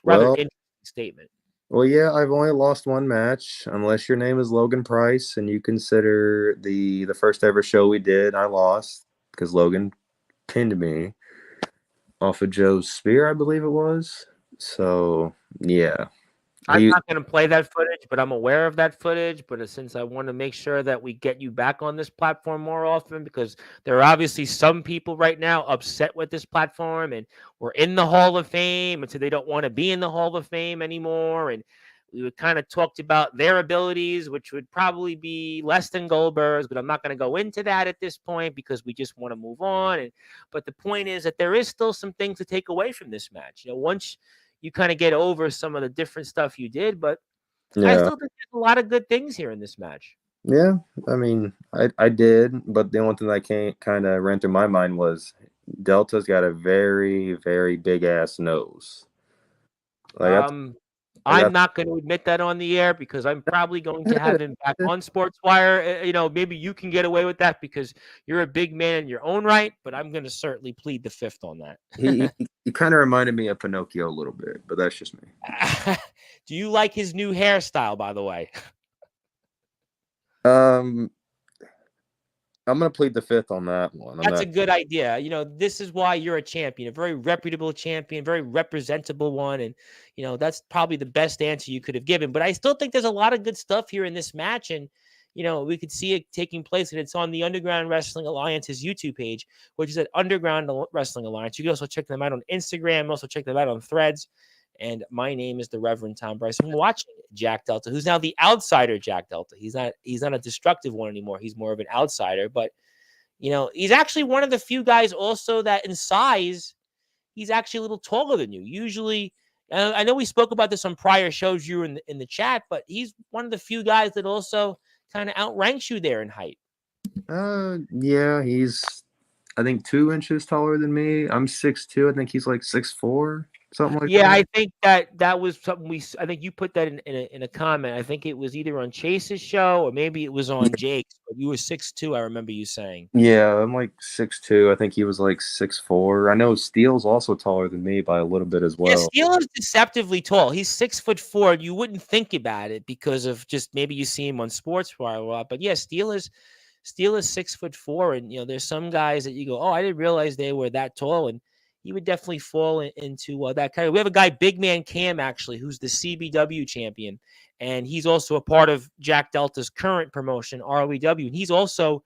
well, interesting statement. well, yeah, I've only lost one match, unless your name is Logan Price, and you consider the first ever show we did, I lost because Logan pinned me off of Joe's spear, I believe it was. So yeah, I'm he not going to play that footage, but I'm aware of that footage. But since I want to make sure that we get you back on this platform more often, because there are obviously some people right now upset with this platform and we're in the Hall of Fame, and so they don't want to be in the Hall of Fame anymore. And we would kind of talked about their abilities, which would probably be less than Goldberg's, but I'm not going to go into that at this point because we just want to move on. But the point is that there is still some things to take away from this match. Once you kind of get over some of the different stuff you did, but I yeah. still think there's a lot of good things here in this match. Yeah, I mean, I did, but the only thing that came kind of ran through my mind was Delta's got a very, very big ass nose. Like Um, I I'm got not going to admit that on the air because I'm probably going to have him back on Sportswire. Maybe you can get away with that because you're a big man in your own right, but I'm going to certainly plead the fifth on that. he kind of reminded me of Pinocchio a little bit, but that's just me. Do you like his new hairstyle, by the way? Um, I'm gonna plead the fifth on that one. That's a good idea. This is why you're a champion, a very reputable champion, very representable one. And, that's probably the best answer you could have given. But I still think there's a lot of good stuff here in this match. And, we could see it taking place. And it's on the Underground Wrestling Alliance's YouTube page, which is at Underground Wrestling Alliance. You can also check them out on Instagram, also check them out on Threads. And my name is the Reverend Tom Bryce. I'm watching Jack Delta, who's now the outsider Jack Delta. He's not a destructive one anymore. He's more of an outsider. But he's actually one of the few guys also that in size, he's actually a little taller than you. Usually, I know we spoke about this on prior shows you were in the chat, but he's one of the few guys that also kind of outranks you there in height. Yeah, he's I think 2 inches taller than me. I'm 6'2". I think he's like 6'4", something like that. Yeah, I think that was something I think you put that in a comment. I think it was either on Chase's show or maybe it was on Jake's. But you were 6'2", I remember you saying. Yeah, I'm like 6'2". I think he was like 6'4". I know Steele's also taller than me by a little bit as Yeah, well. Steele is deceptively tall. He's 6'4". You wouldn't think about it because of just maybe you see him on Sportswire a lot. But yeah, Steele is 6'4", and there's some guys that you go, oh, I didn't realize they were that tall, and he would definitely fall into that kind of. We have a guy, Big Man Cam, actually, who's the CBW champion, and he's also a part of Jack Delta's current promotion, ROEW, and he's also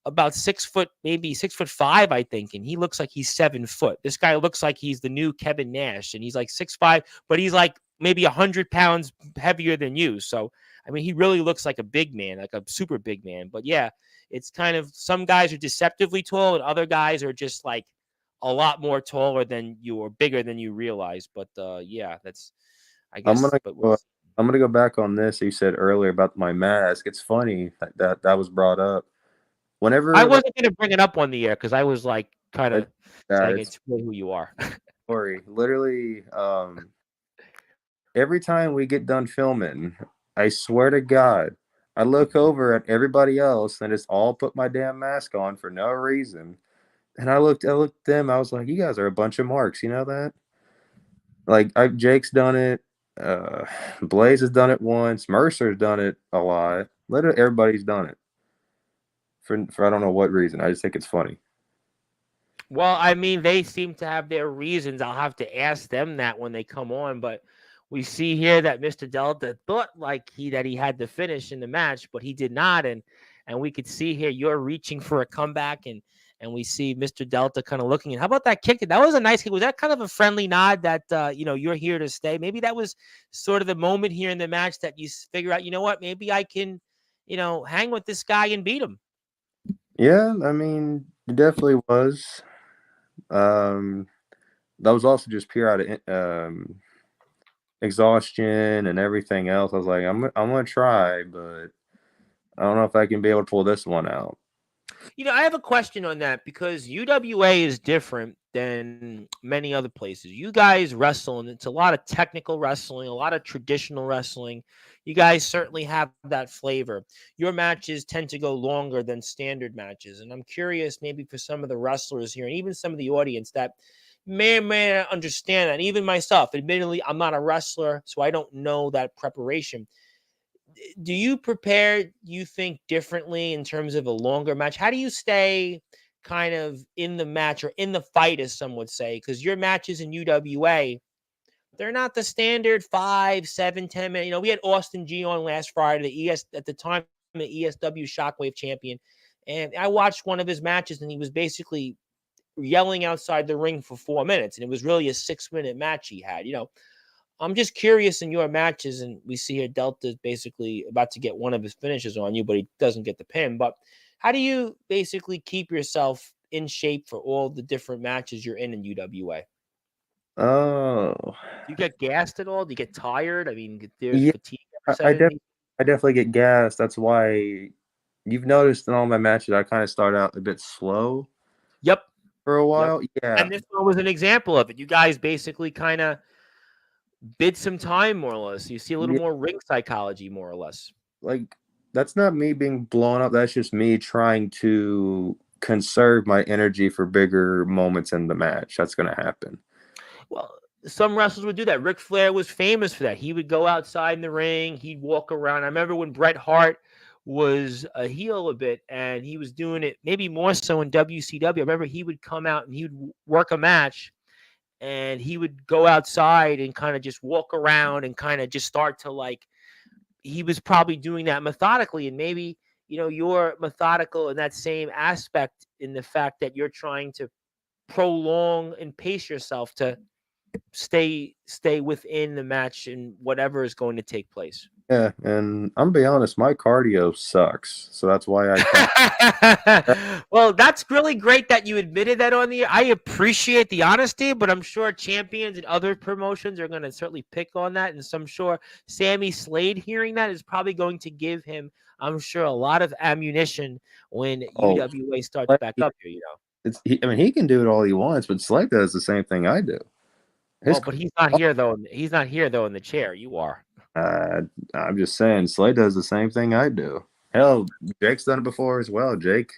about 6 foot, maybe 6'5", I think, and he looks like he's 7 foot. This guy looks like he's the new Kevin Nash, and he's like 6'5", but he's like maybe 100 pounds heavier than you. So, I mean, he really looks like a big man, like a super big man. But yeah, it's kind of some guys are deceptively tall, and other guys are just like a lot more taller than you or bigger than you realize. But yeah, that's I guess. I'm gonna go back on this you said earlier about my mask. It's funny that was brought up. Whenever I wasn't going to bring it up on the air because I was like kind of saying it's it's really who you are. story. Literally, every time we get done filming, I swear to God, I look over at everybody else and just all put my damn mask on for no reason. And I looked at them. I was like, "You guys are a bunch of marks. You know that?" Like, Jake's done it. Uh, Blaze has done it once. Mercer's done it a lot. Literally, everybody's done it for I don't know what reason. I just think it's funny. Well, I mean, they seem to have their reasons. I'll have to ask them that when they come on. But we see here that Mr. Delta thought like he had to finish in the match, but he did not. And we could see here you're reaching for a comeback, and we see Mr. Delta kind of looking. And how about that kick? That was a nice kick. Was that kind of a friendly nod that you're here to stay? Maybe that was sort of the moment here in the match that you figure out, you know what, maybe I can, hang with this guy and beat him. Yeah, I mean, it definitely was. Um, that was also just pure out of exhaustion and everything else. I was like, I'm gonna try, but I don't know if I can be able to pull this one out. I have a question on that because UWA is different than many other places. You guys wrestle, and it's a lot of technical wrestling, a lot of traditional wrestling. You guys certainly have that flavor. Your matches tend to go longer than standard matches. And I'm curious, maybe for some of the wrestlers here and even some of the audience that may not understand that. And even myself, admittedly, I'm not a wrestler, so I don't know that preparation. Do you prepare, you think, differently in terms of a longer match? How do you stay kind of in the match or in the fight, as some would say? Because your matches in UWA, they're not the standard 5, 7, 10 minute. We had Austin G on last Friday, at the time, the ESW Shockwave champion. And I watched one of his matches, and he was basically yelling outside the ring for 4 minutes. And it was really a 6-minute match he had. I'm just curious in your matches, and we see here Delta is basically about to get one of his finishes on you, but he doesn't get the pin. But how do you basically keep yourself in shape for all the different matches you're in UWA? Oh, Do you get gassed at all? Do you get tired? I mean, there's yeah, fatigue ever I, set I, in? def- I definitely get gassed. That's why you've noticed in all my matches, I kind of start out a bit slow Yep. for a Yep. while. Yeah, And this one was an example of it. You guys basically kind of bid some time, more or less. You see a little yeah, more ring psychology, more or less. like that's not me being blown up. That's just me trying to conserve my energy for bigger moments in the match. That's gonna happen. Well, some wrestlers would do that. Ric Flair was famous for that. He would go outside in the ring, he'd walk around. I remember when Bret Hart was a heel a bit, and he was doing it maybe more so in WCW. I remember he would come out and he would work a match, and he would go outside and kind of just walk around and kind of just start to he was probably doing that methodically. And maybe, you're methodical in that same aspect, in the fact that you're trying to prolong and pace yourself to stay within the match and whatever is going to take place. Yeah, and I'm gonna be honest, my cardio sucks, so that's why I kind of. Well, that's really great that you admitted that on the air. I appreciate the honesty, but I'm sure champions and other promotions are going to certainly pick on that. And so I'm sure Sammy Slade hearing that is probably going to give him, I'm sure, a lot of ammunition when Oh, UWA starts back up here. I mean, he can do it all he wants, but Slade does the same thing I do. His, Well, but he's not here though. He's not here though in the chair. You are. uh, I'm just saying, Slade does the same thing I do. Hell, Jake's done it before as well. Jake,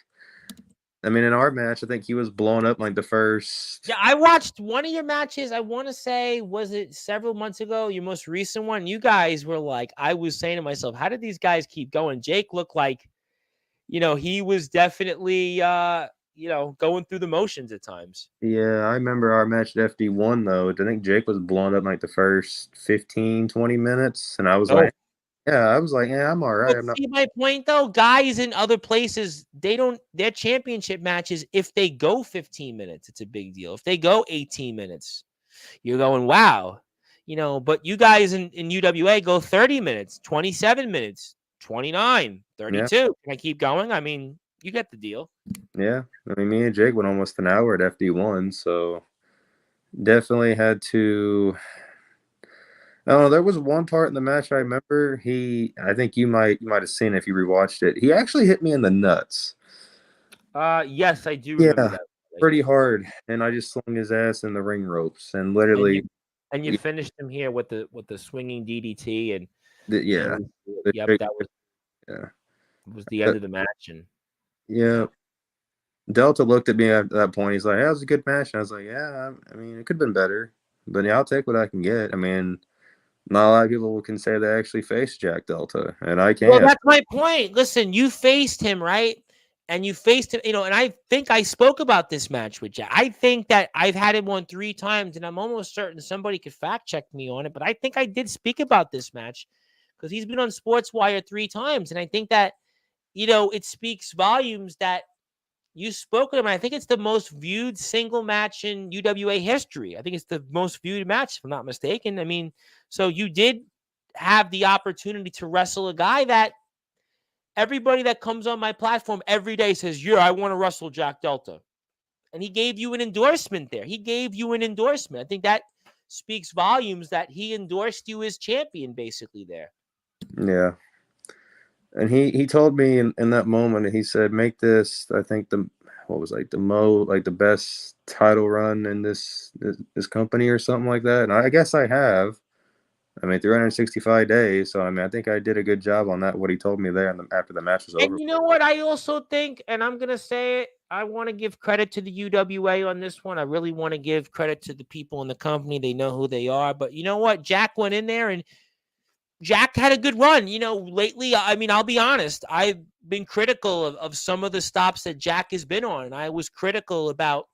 I mean, in our match, I think he was blown up like the first. Yeah, I watched one of your matches. I want to say, was it several months ago? Your most recent one. You guys were like, I was saying to myself, how did these guys keep going? Jake looked like, he was definitely, going through the motions at times. Yeah, I remember our match at FD1, though. I think Jake was blown up like the first 15, 20 minutes. And I was Oh, like, yeah, I'm all right. but I'm not. see my point though. Guys in other places, they don't. Their championship matches, if they go 15 minutes, it's a big deal. If they go 18 minutes, you're going, wow. But you guys in UWA go 30 minutes, 27 minutes, 29, Yeah, 32. Can I keep going? I mean, you get the deal. yeah. I mean, me and Jake went almost an hour at FD1, so definitely had to. Oh, there was one part in the match I remember. I think you might have seen it if you rewatched it. He actually hit me in the nuts. Yes, I do remember Yeah, that. pretty hard, and I just slung his ass in the ring ropes and And you literally. and you finished him here with the swinging DDT, and Yeah. Yep, that Yeah. was the end of the match. And Yeah. Delta looked at me at that point. He's like, "That was a good match." And I was like, "Yeah, I mean, it could have been better, but yeah, I'll take what I can get." I mean, not a lot of people can say they actually faced Jack Delta, and I well, can. that's my point. Listen, you faced him, right? And you faced him, and I think I spoke about this match with Jack. I think that I've had him on 3 times, and I'm almost certain somebody could fact check me on it, but I think I did speak about this match because he's been on Sportswire 3 times. And I think that, it speaks volumes that you spoke to him. I think it's the most viewed single match in UWA history. I think it's the most viewed match, if I'm not mistaken. I mean, so you did have the opportunity to wrestle a guy that everybody that comes on my platform every day says, "Yeah, I want to wrestle Jack Delta." And he gave you an endorsement there. He gave you an endorsement. I think that speaks volumes that he endorsed you as champion, basically, there. Yeah. And he told me in that moment, he said, "Make this, I think the best title run in this company or something like that." And I guess I have. I mean, 365 days. So I mean, I think I did a good job on that. What he told me there, and after the match was over. And you know what? I also think, and I'm going to say it, I want to give credit to the UWA on this one. I really want to give credit to the people in the company. They know who they are. But you know what? Jack went in there and Jack had a good run. Lately, I mean, I'll be honest, I've been critical of some of the stops that Jack has been on. And I was critical about,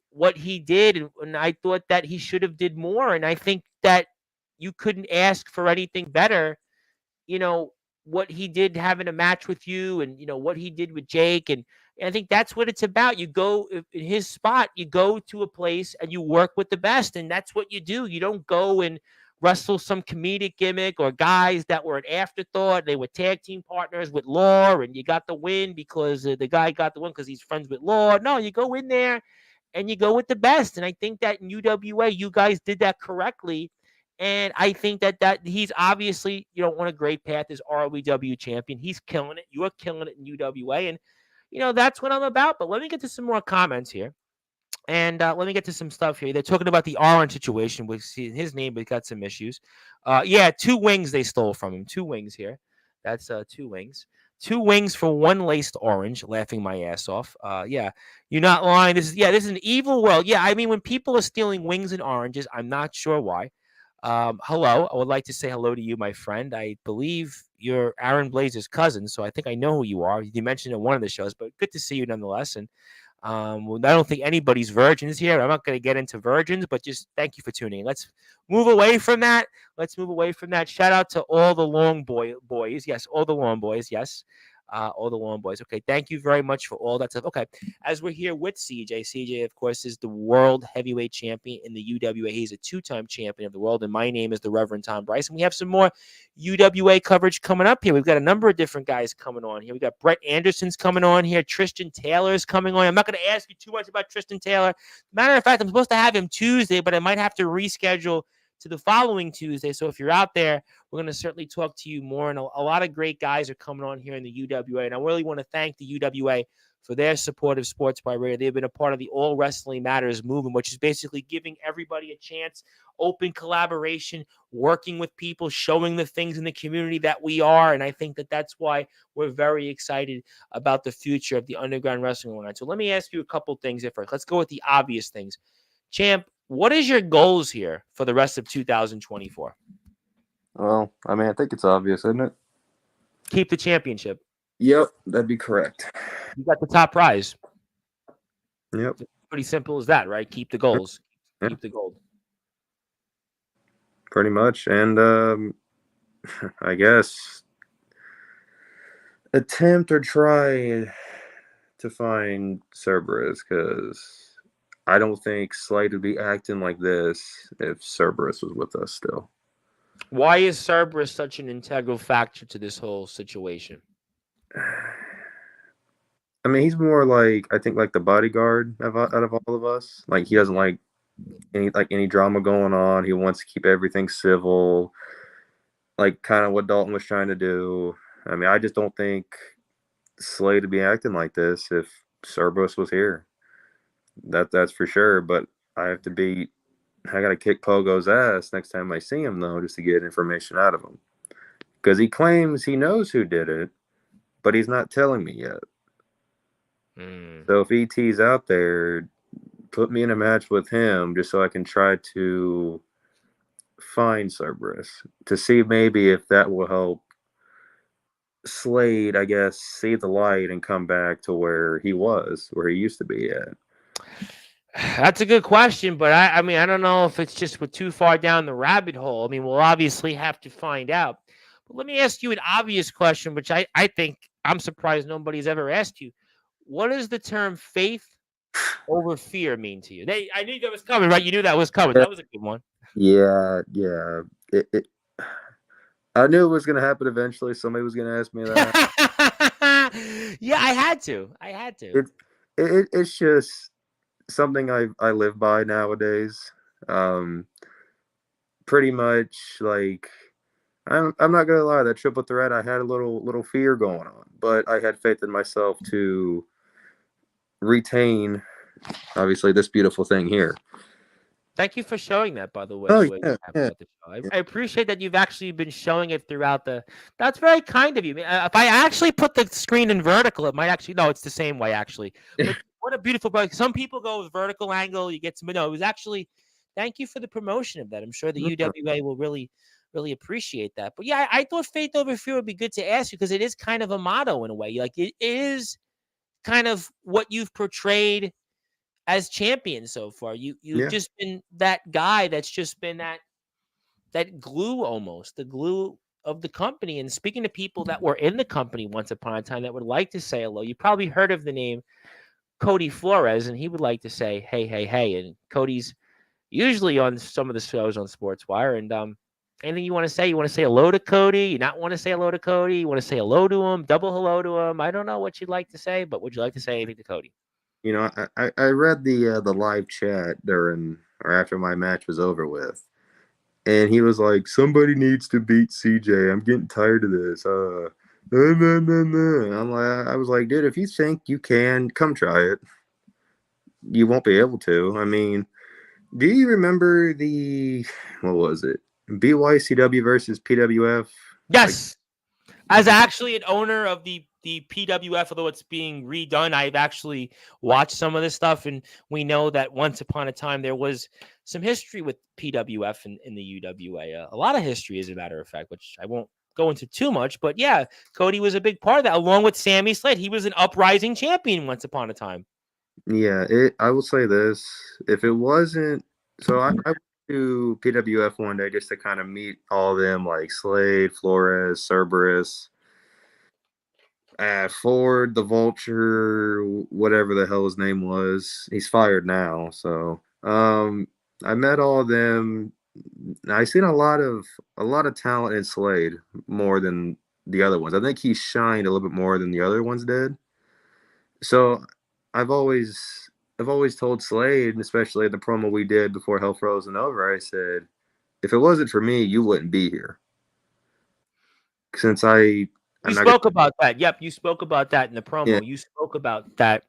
what he did. And I thought that he should have did more. And I think that you couldn't ask for anything better, you know, what he did having a match with you and, what he did with Jake. And I think that's what it's about. You go in his spot, you go to a place and you work with the best. And that's what you do. You don't go and wrestle some comedic gimmick or guys that were an afterthought. They were tag team partners with Law and you got the win because the guy got the win because he's friends with Law. No, you go in there and you go with the best. And I think that in UWA, you guys did that correctly. And I think that he's obviously, on a great path as ROW champion. He's killing it. You're killing it in UWA. And, that's what I'm about. But let me get to some more comments here. And let me get to some stuff here. They're talking about the Orange situation, which his name, but got some issues. Yeah, 2 wings they stole from him. 2 wings here. That's 2 wings. 2 wings for one laced orange. Laughing my ass off. Yeah, you're not lying. This is an evil world. Yeah, I mean, when people are stealing wings and oranges, I'm not sure why. Hello. I would like to say hello to you, my friend. I believe you're Aaron Blazer's cousin, so I think I know who you are. You mentioned in one of the shows, but good to see you nonetheless. And well, I don't think anybody's virgins here. I'm not going to get into virgins, but just thank you for tuning in. Let's move away from that. Shout out to all the boys. Yes, all the long boys. Yes. All the long boys. Okay. Thank you very much for all that stuff. Okay. As we're here with CJ, CJ, of course, is the world heavyweight champion in the UWA. He's a 2-time champion of the world. And my name is the Reverend Tom Bryce. And we have some more UWA coverage coming up here. We've got a number of different guys coming on here. We got Brett Anderson's coming on here. Tristan Taylor's coming on. I'm not going to ask you too much about Tristan Taylor. Matter of fact, I'm supposed to have him Tuesday, but I might have to reschedule to the following Tuesday. So if you're out there, we're going to certainly talk to you more. And a lot of great guys are coming on here in the UWA. And I really want to thank the UWA for their support of Sportswire Radio. They've been a part of the All Wrestling Matters movement, which is basically giving everybody a chance, open collaboration, working with people, showing the things in the community that we are. And I think that that's why we're very excited about the future of the Underground Wrestling Alliance. So let me ask you a couple things here first. Let's go with the obvious things. Champ, what is your goals here for the rest of 2024? Well, I mean, I think it's obvious, isn't it? Keep the championship. Yep, that'd be correct. You got the top prize. Yep. It's pretty simple as that, right? Keep the goals. Yeah. Keep the gold. Pretty much. And I guess attempt or try to find Cerberus, because I don't think Slade would be acting like this if Cerberus was with us still. Why is Cerberus such an integral factor to this whole situation? I mean, he's more like, I think, like the bodyguard out of all of us. Like, he doesn't like any drama going on. He wants to keep everything civil, like kind of what Dalton was trying to do. I mean, I just don't think Slade would be acting like this if Cerberus was here. That's for sure. But I got to kick Pogo's ass next time I see him, though, just to get information out of him. because he claims he knows who did it, but he's not telling me yet. So if ET's out there, put me in a match with him just so I can try to find Cerberus to see maybe if that will help Slade, I guess, see the light and come back to where he used to be at. That's a good question, but I mean, I don't know if it's just we're too far down the rabbit hole. I mean, we'll obviously have to find out. But let me ask you an obvious question, which I think I'm surprised nobody's ever asked you. What does the term faith over fear mean to you? I knew that was coming, right? You knew that was coming. That was a good one. Yeah. I knew it was going to happen eventually. Somebody was going to ask me that. Yeah, I had to. It's just something I live by nowadays. Pretty much like I'm not gonna lie, that triple threat I had a little fear going on, but I had faith in myself to retain obviously this beautiful thing here. Thank you for showing that, by the way. Oh The way yeah, you have yeah. throughout the show. I appreciate that you've actually been showing it throughout the. That's very kind of you. If I actually put the screen in vertical, it might actually. No, it's the same way actually. But what a beautiful book. Some people go with vertical angle. You get some. No, it was actually. Thank you for the promotion of that. I'm sure the UWA will really, really appreciate that. But yeah, I thought faith over fear would be good to ask you because it is kind of a motto in a way. Like it is kind of what you've portrayed as champion so far. You've Yeah. just been that guy that's just been that glue almost, the glue of the company. And speaking to people that were in the company once upon a time that would like to say hello, you probably heard of the name Cody Flores, and he would like to say, hey, hey, hey. And Cody's usually on some of the shows on Sportswire. And anything you want to say? You want to say hello to Cody? You not want to say hello to Cody? You want to say hello to him? Double hello to him? I don't know what you'd like to say, but would you like to say anything to Cody? You know, I read the live chat during or after my match was over with, and he was like, "Somebody needs to beat CJ. I'm getting tired of this." Nah, nah, nah. I was like, dude, if you think you can, come try it. You won't be able to. I mean, do you remember what was it? BYCW versus PWF? Like, Yes. As actually an owner of the PWF, although it's being redone, I've actually watched some of this stuff, and we know that once upon a time there was some history with PWF in the UWA. A lot of history, as a matter of fact, which I won't go into too much. But yeah, Cody was a big part of that, along with Sammy Slade. He was an uprising champion once upon a time. yeah, I will say this: if it wasn't, so I went to PWF one day just to kind of meet all of them, like Slade, Flores, Cerberus, Ford, the Vulture, whatever the hell his name was. He's fired now, so I met all of them. I seen a lot of talent in Slade more than the other ones. I think he shined a little bit more than the other ones did. So I've always I've always told Slade, and especially in the promo we did before Hell Frozen Over, I said, if it wasn't for me, you wouldn't be here. Since You I'm not gonna, spoke about that. Yep, you spoke about that in the yeah, promo. You spoke about that,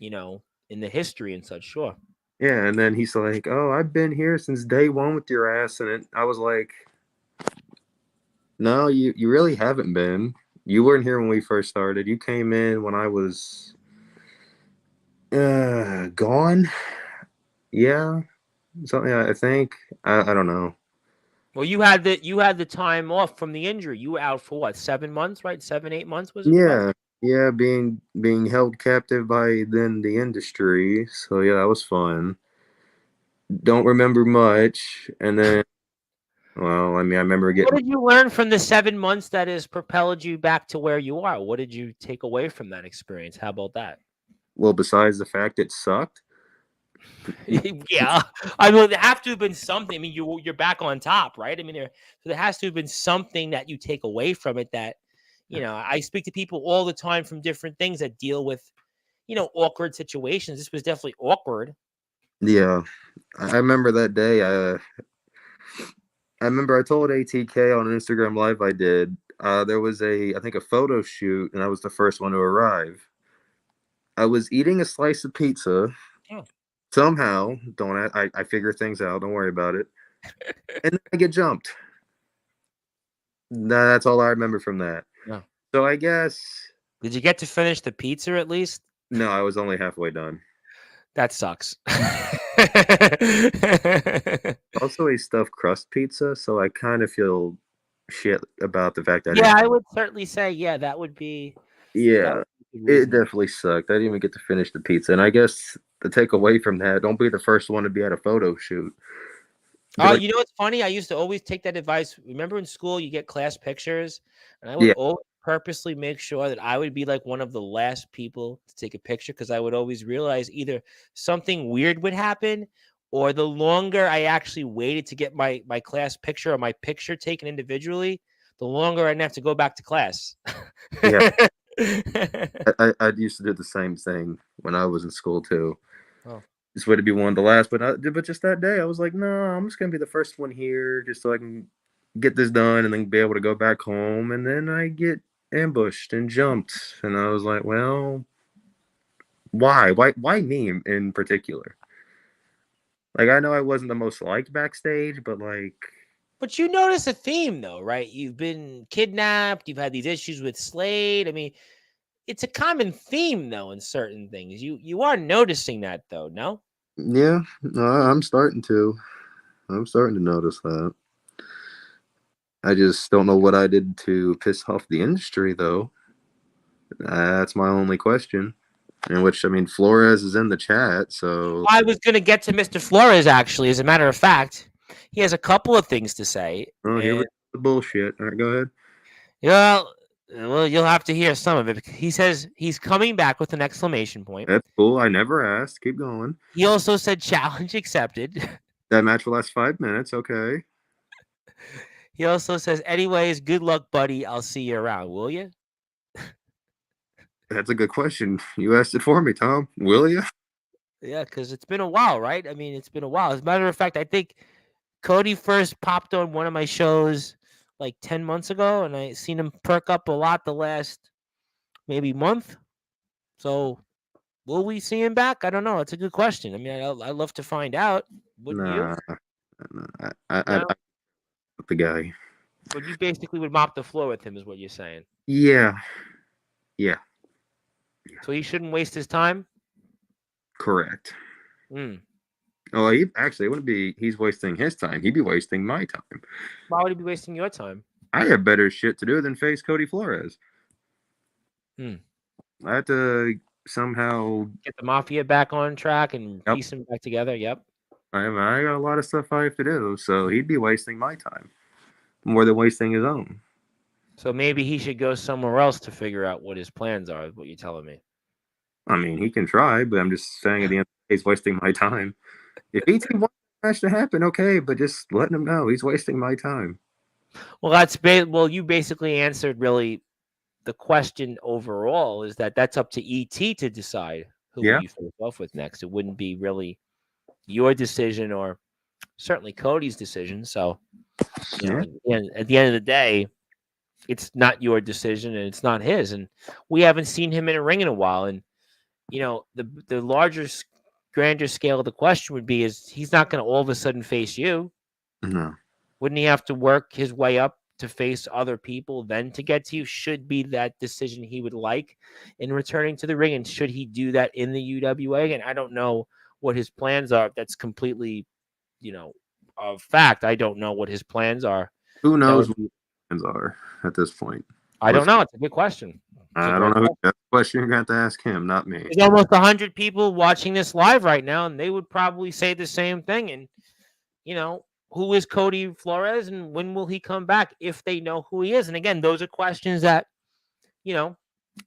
in the history and such. Sure. yeah. And then he's like, "Oh, I've been here since day one with your ass," and I was like, "No, you really haven't been. You weren't here when we first started. You came in when I was gone. Yeah, something I think. I don't know. Well, you had the time off from the injury. You were out for what, 7 months, right? 7, 8 months was it about? Yeah, yeah, being held captive by then the industry. So yeah, that was fun. Don't remember much, and then well, I mean, I remember What getting did you learn from the 7 months that has propelled you back to where you are? What did you take away from that experience? How about that? well. Besides the fact it sucked, Yeah, I mean, there have to have been something. I mean, you're back on top, right? I mean, there has to have been something that you take away from it. That I speak to people all the time from different things that deal with awkward situations. This was definitely awkward. yeah, I remember that day. I remember I told ATK on an Instagram live I did. There was I think a photo shoot, and I was the first one to arrive. I was eating a slice of pizza. Oh. Somehow, I figure things out. Don't worry about it. And then I get jumped. That's all I remember from that. No. So I guess Did you get to finish the pizza at least? no, I was only halfway done. That sucks. Also a stuffed crust pizza, so I kind of feel shit about the fact that I Yeah, didn't. I would certainly say, yeah, that would be Yeah, good it reasoning. definitely sucked. I didn't even get to finish the pizza. And I guess the takeaway from that, don't be the first one to be at a photo shoot. Be Oh, like, you know what's funny? I used to always take that advice. Remember in school, you get class pictures, and I would yeah, always purposely make sure that I would be like one of the last people to take a picture because I would always realize either something weird would happen, or the longer I actually waited to get my class picture or my picture taken individually, the longer I'd have to go back to class. yeah. I used to do the same thing when I was in school too. Oh. Just way to be one of the last, but just that day, I was like, no, I'm just gonna be the first one here, just so I can get this done and then be able to go back home. And then I get ambushed and jumped, and I was like, well, why me in particular? Like, I know I wasn't the most liked backstage, but like, But you notice a theme though, right? You've been kidnapped, you've had these issues with Slade. I mean, it's a common theme though in certain things. You are noticing that though, no? yeah, no, I'm starting to. I'm starting to notice that. I just don't know what I did to piss off the industry, though. That's my only question. In which, I mean, Flores is in the chat, so I was going to get to Mr. Flores actually. As a matter of fact, he has a couple of things to say, oh, here we and go. The bullshit. All right, go ahead. well, you'll have to hear some of it. He says he's coming back with an exclamation point. That's cool. I never asked. Keep going. He also said challenge accepted. That match will last 5 minutes. Okay. He also says, anyways, good luck, buddy. I'll see you around, will you? That's a good question. You asked it for me, Tom. Will you? Yeah, because it's been a while, right? I mean, it's been a while. As a matter of fact, I think Cody first popped on one of my shows like 10 months ago, and I seen him perk up a lot the last maybe month. So will we see him back? I don't know. It's a good question. I mean, I'd love to find out. Wouldn't you? Nah. I No? the guy. But you basically would mop the floor with him, is what you're saying. Yeah. Yeah. So he shouldn't waste his time? Correct. Mm. Oh, he actually, it wouldn't be. He's wasting his time. He'd be wasting my time. Why would he be wasting your time? I have better shit to do than face Cody Flores. Hmm. I have to somehow. Get the mafia back on track and Yep. piece them back together. Yep. I got a lot of stuff I have to do, so he'd be wasting my time more than wasting his own. So maybe he should go somewhere else to figure out what his plans are, is what you're telling me. I mean, he can try, but I'm just saying at the end of the day, he's wasting my time. If ET wants the match to happen, okay, but just letting him know he's wasting my time. Well, you basically answered really the question overall is that's up to ET to decide who will Yeah. you face off with next. It wouldn't be your decision or certainly Cody's decision. So, at the end of the day, it's not your decision and it's not his. And we haven't seen him in a ring in a while. And the larger, grander scale of the question would be: is he's not going to all of a sudden face you? No. Wouldn't he have to work his way up to face other people then to get to you? Should be that decision he would like in returning to the ring, and should he do that in the UWA? And I don't know what his plans are. That's completely, a fact. I don't know what his plans are. Who That knows would what be, his plans are at this point? I don't know. It's a good question. It's a I great don't know. question. That's a question you're going to have to ask him, not me. There's almost 100 people watching this live right now, and they would probably say the same thing. And who is Cody Flores and when will he come back if they know who he is? And again, those are questions that,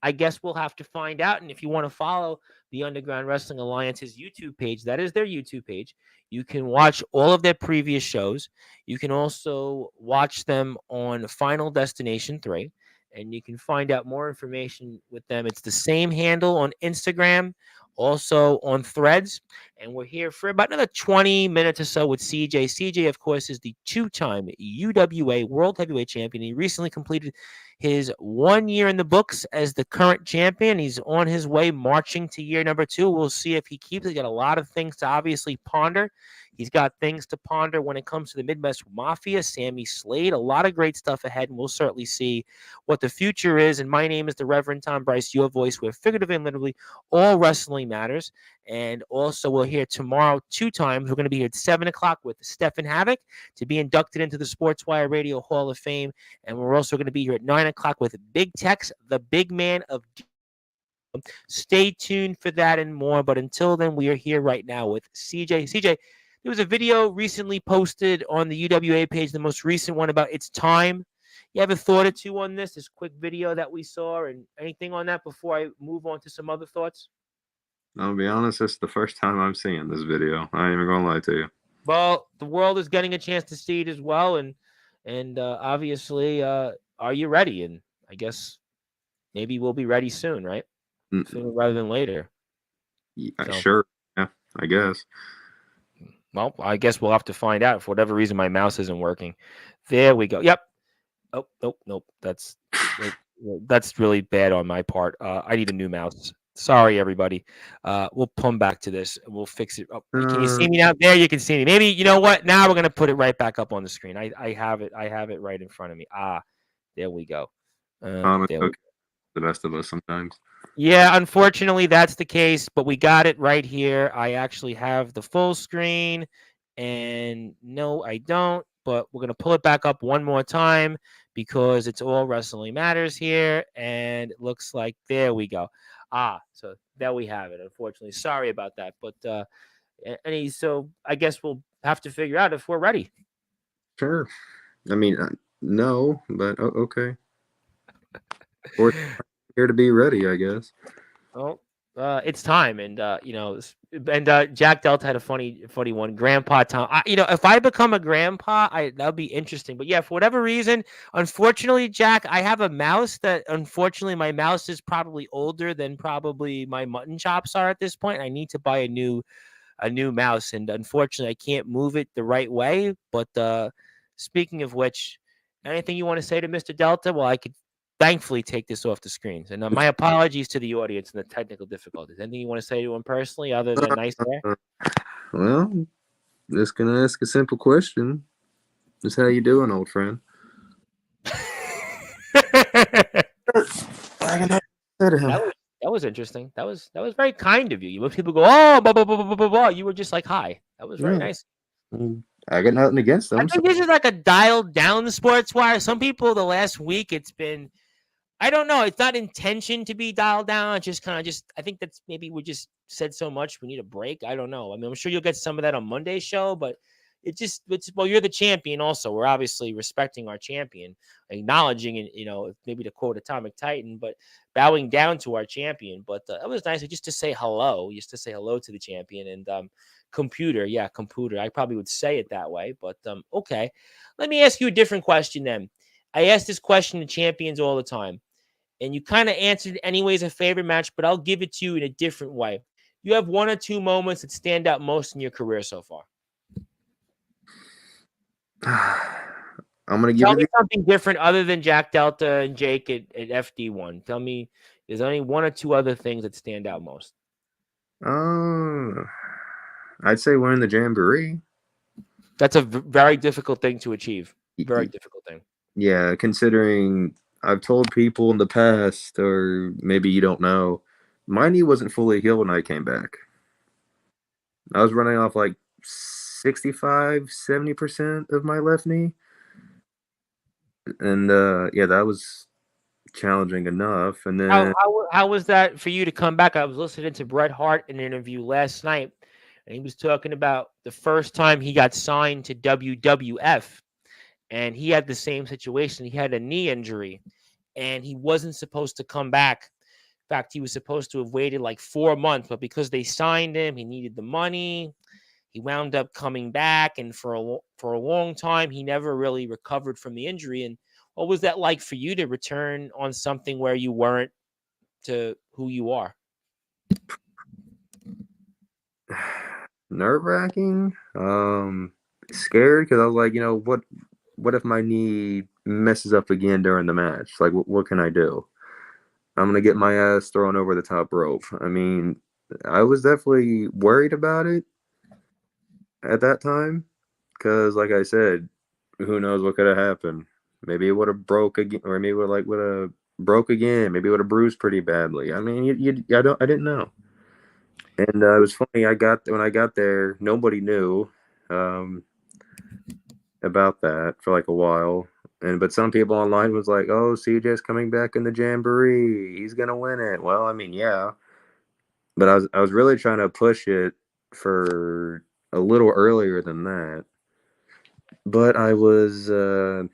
I guess we'll have to find out. And if you want to follow the Underground Wrestling Alliance's YouTube page, that is their YouTube page. You can watch all of their previous shows. You can also watch them on Final Destination 3, and you can find out more information with them. It's the same handle on Instagram, also on Threads, And we're here for about another 20 minutes or so with CJ. CJ, of course, is the two-time UWA World Heavyweight Champion. He recently completed his 1 year in the books as the current champion. He's on his way marching to year number 2. We'll see if he keeps it. He's got a lot of things to obviously ponder. He's got things to ponder when it comes to the Midwest Mafia, Sammy Slade, a lot of great stuff ahead, and we'll certainly see what the future is. And my name is the Reverend Tom Bryce, your voice, where figuratively and literally all wrestling matters. And also, we'll hear tomorrow 2 times. We're going to be here at 7 o'clock with Stephen Havoc to be inducted into the Sportswire Radio Hall of Fame. And we're also going to be here at 9 o'clock with Big Tex, the big man of. Stay tuned for that and more. But until then, we are here right now with CJ. CJ, there was a video recently posted on the UWA page, the most recent one about It's Time. You have a thought or two on this quick video that we saw, and anything on that before I move on to some other thoughts? I'll be honest, it's the first time I'm seeing this video. I ain't even gonna lie to you. Well, the world is getting a chance to see it as well, and obviously, are you ready? And I guess maybe we'll be ready soon, right? Sooner rather than later. Yeah, sure. Yeah, I guess. Well, I guess we'll have to find out. For whatever reason, my mouse isn't working. There we go. Yep. Oh, nope. That's really bad on my part. I need a new mouse. Sorry, everybody. We'll come back to this. We'll fix it. Oh, can you see me now? There, you can see me. Maybe you know what? Now we're gonna put it right back up on the screen. I have it. I have it right in front of me. There we go. The best of us sometimes. Yeah, unfortunately, that's the case. But we got it right here. I actually have the full screen, and no, I don't. But we're gonna pull it back up one more time because it's all wrestling matters here, and it looks like there we go. So there we have it. Unfortunately, sorry about that, but so I guess we'll have to figure out if we're ready. Sure. I mean, no, but okay. We're here to be ready, I guess. Well, it's time, and Jack Delta had a funny one. Grandpa Tom. If I become a grandpa, that'll be interesting. But yeah, for whatever reason, unfortunately, Jack, I have a mouse that unfortunately my mouse is probably older than probably my mutton chops are at this point. I need to buy a new mouse, and unfortunately, I can't move it the right way. But speaking of which, anything you want to say to Mr. Delta? Well, I could thankfully take this off the screens. And my apologies to the audience and the technical difficulties. Anything you want to say to him personally other than nice hair? Well, just gonna ask a simple question. Just how you doing, old friend? That was interesting. That was very kind of you. Most people go, oh, blah, blah, blah, blah, blah, blah. You were just like, hi. That was very nice. I got nothing against them. I think this is like a dialed down sports wire. Some people the last week it's been, I don't know. It's not intention to be dialed down. It's just kind of I think that's maybe we just said so much. We need a break. I don't know. I mean, I'm sure you'll get some of that on Monday's show, but well, you're the champion also. We're obviously respecting our champion, acknowledging, and, maybe to quote Atomic Titan, but bowing down to our champion. But it was nice just to say hello, to the champion. And computer. I probably would say it that way, but okay. Let me ask you a different question then. I ask this question to champions all the time, and you kind of answered anyways a favorite match, but I'll give it to you in a different way. You have 1 or 2 moments that stand out most in your career so far. I'm gonna Tell me something different other than Jack Delta and Jake at FD1. Tell me, there's only 1 or 2 other things that stand out most. I'd say winning the Jamboree. That's a very difficult thing to achieve. Very difficult thing. Yeah, considering I've told people in the past, or maybe you don't know, my knee wasn't fully healed when I came back. I was running off like 65-70% of my left knee. And that was challenging enough. And then how was that for you to come back? I was listening to Bret Hart in an interview last night, and he was talking about the first time he got signed to WWF, and he had the same situation. He had a knee injury, and he wasn't supposed to come back. In fact, he was supposed to have waited like 4 months, but because they signed him, he needed the money. He wound up coming back, and for a long time, he never really recovered from the injury. And what was that like for you to return on something where you weren't to who you are? Nerve-wracking. Scared because I was like, what if my knee messes up again during the match? Like, what can I do? I'm gonna get my ass thrown over the top rope. I mean, I was definitely worried about it at that time because, like I said, who knows what could have happened? Maybe it would have broke again, or maybe would have broke again. Maybe it would have bruised pretty badly. I mean, I didn't know. And it was funny. When I got there, nobody knew um, about that for like a while. But some people online was like, "Oh, CJ's coming back in the jamboree. He's gonna win it." Well, I mean, yeah, but I was really trying to push it for a little earlier than that. But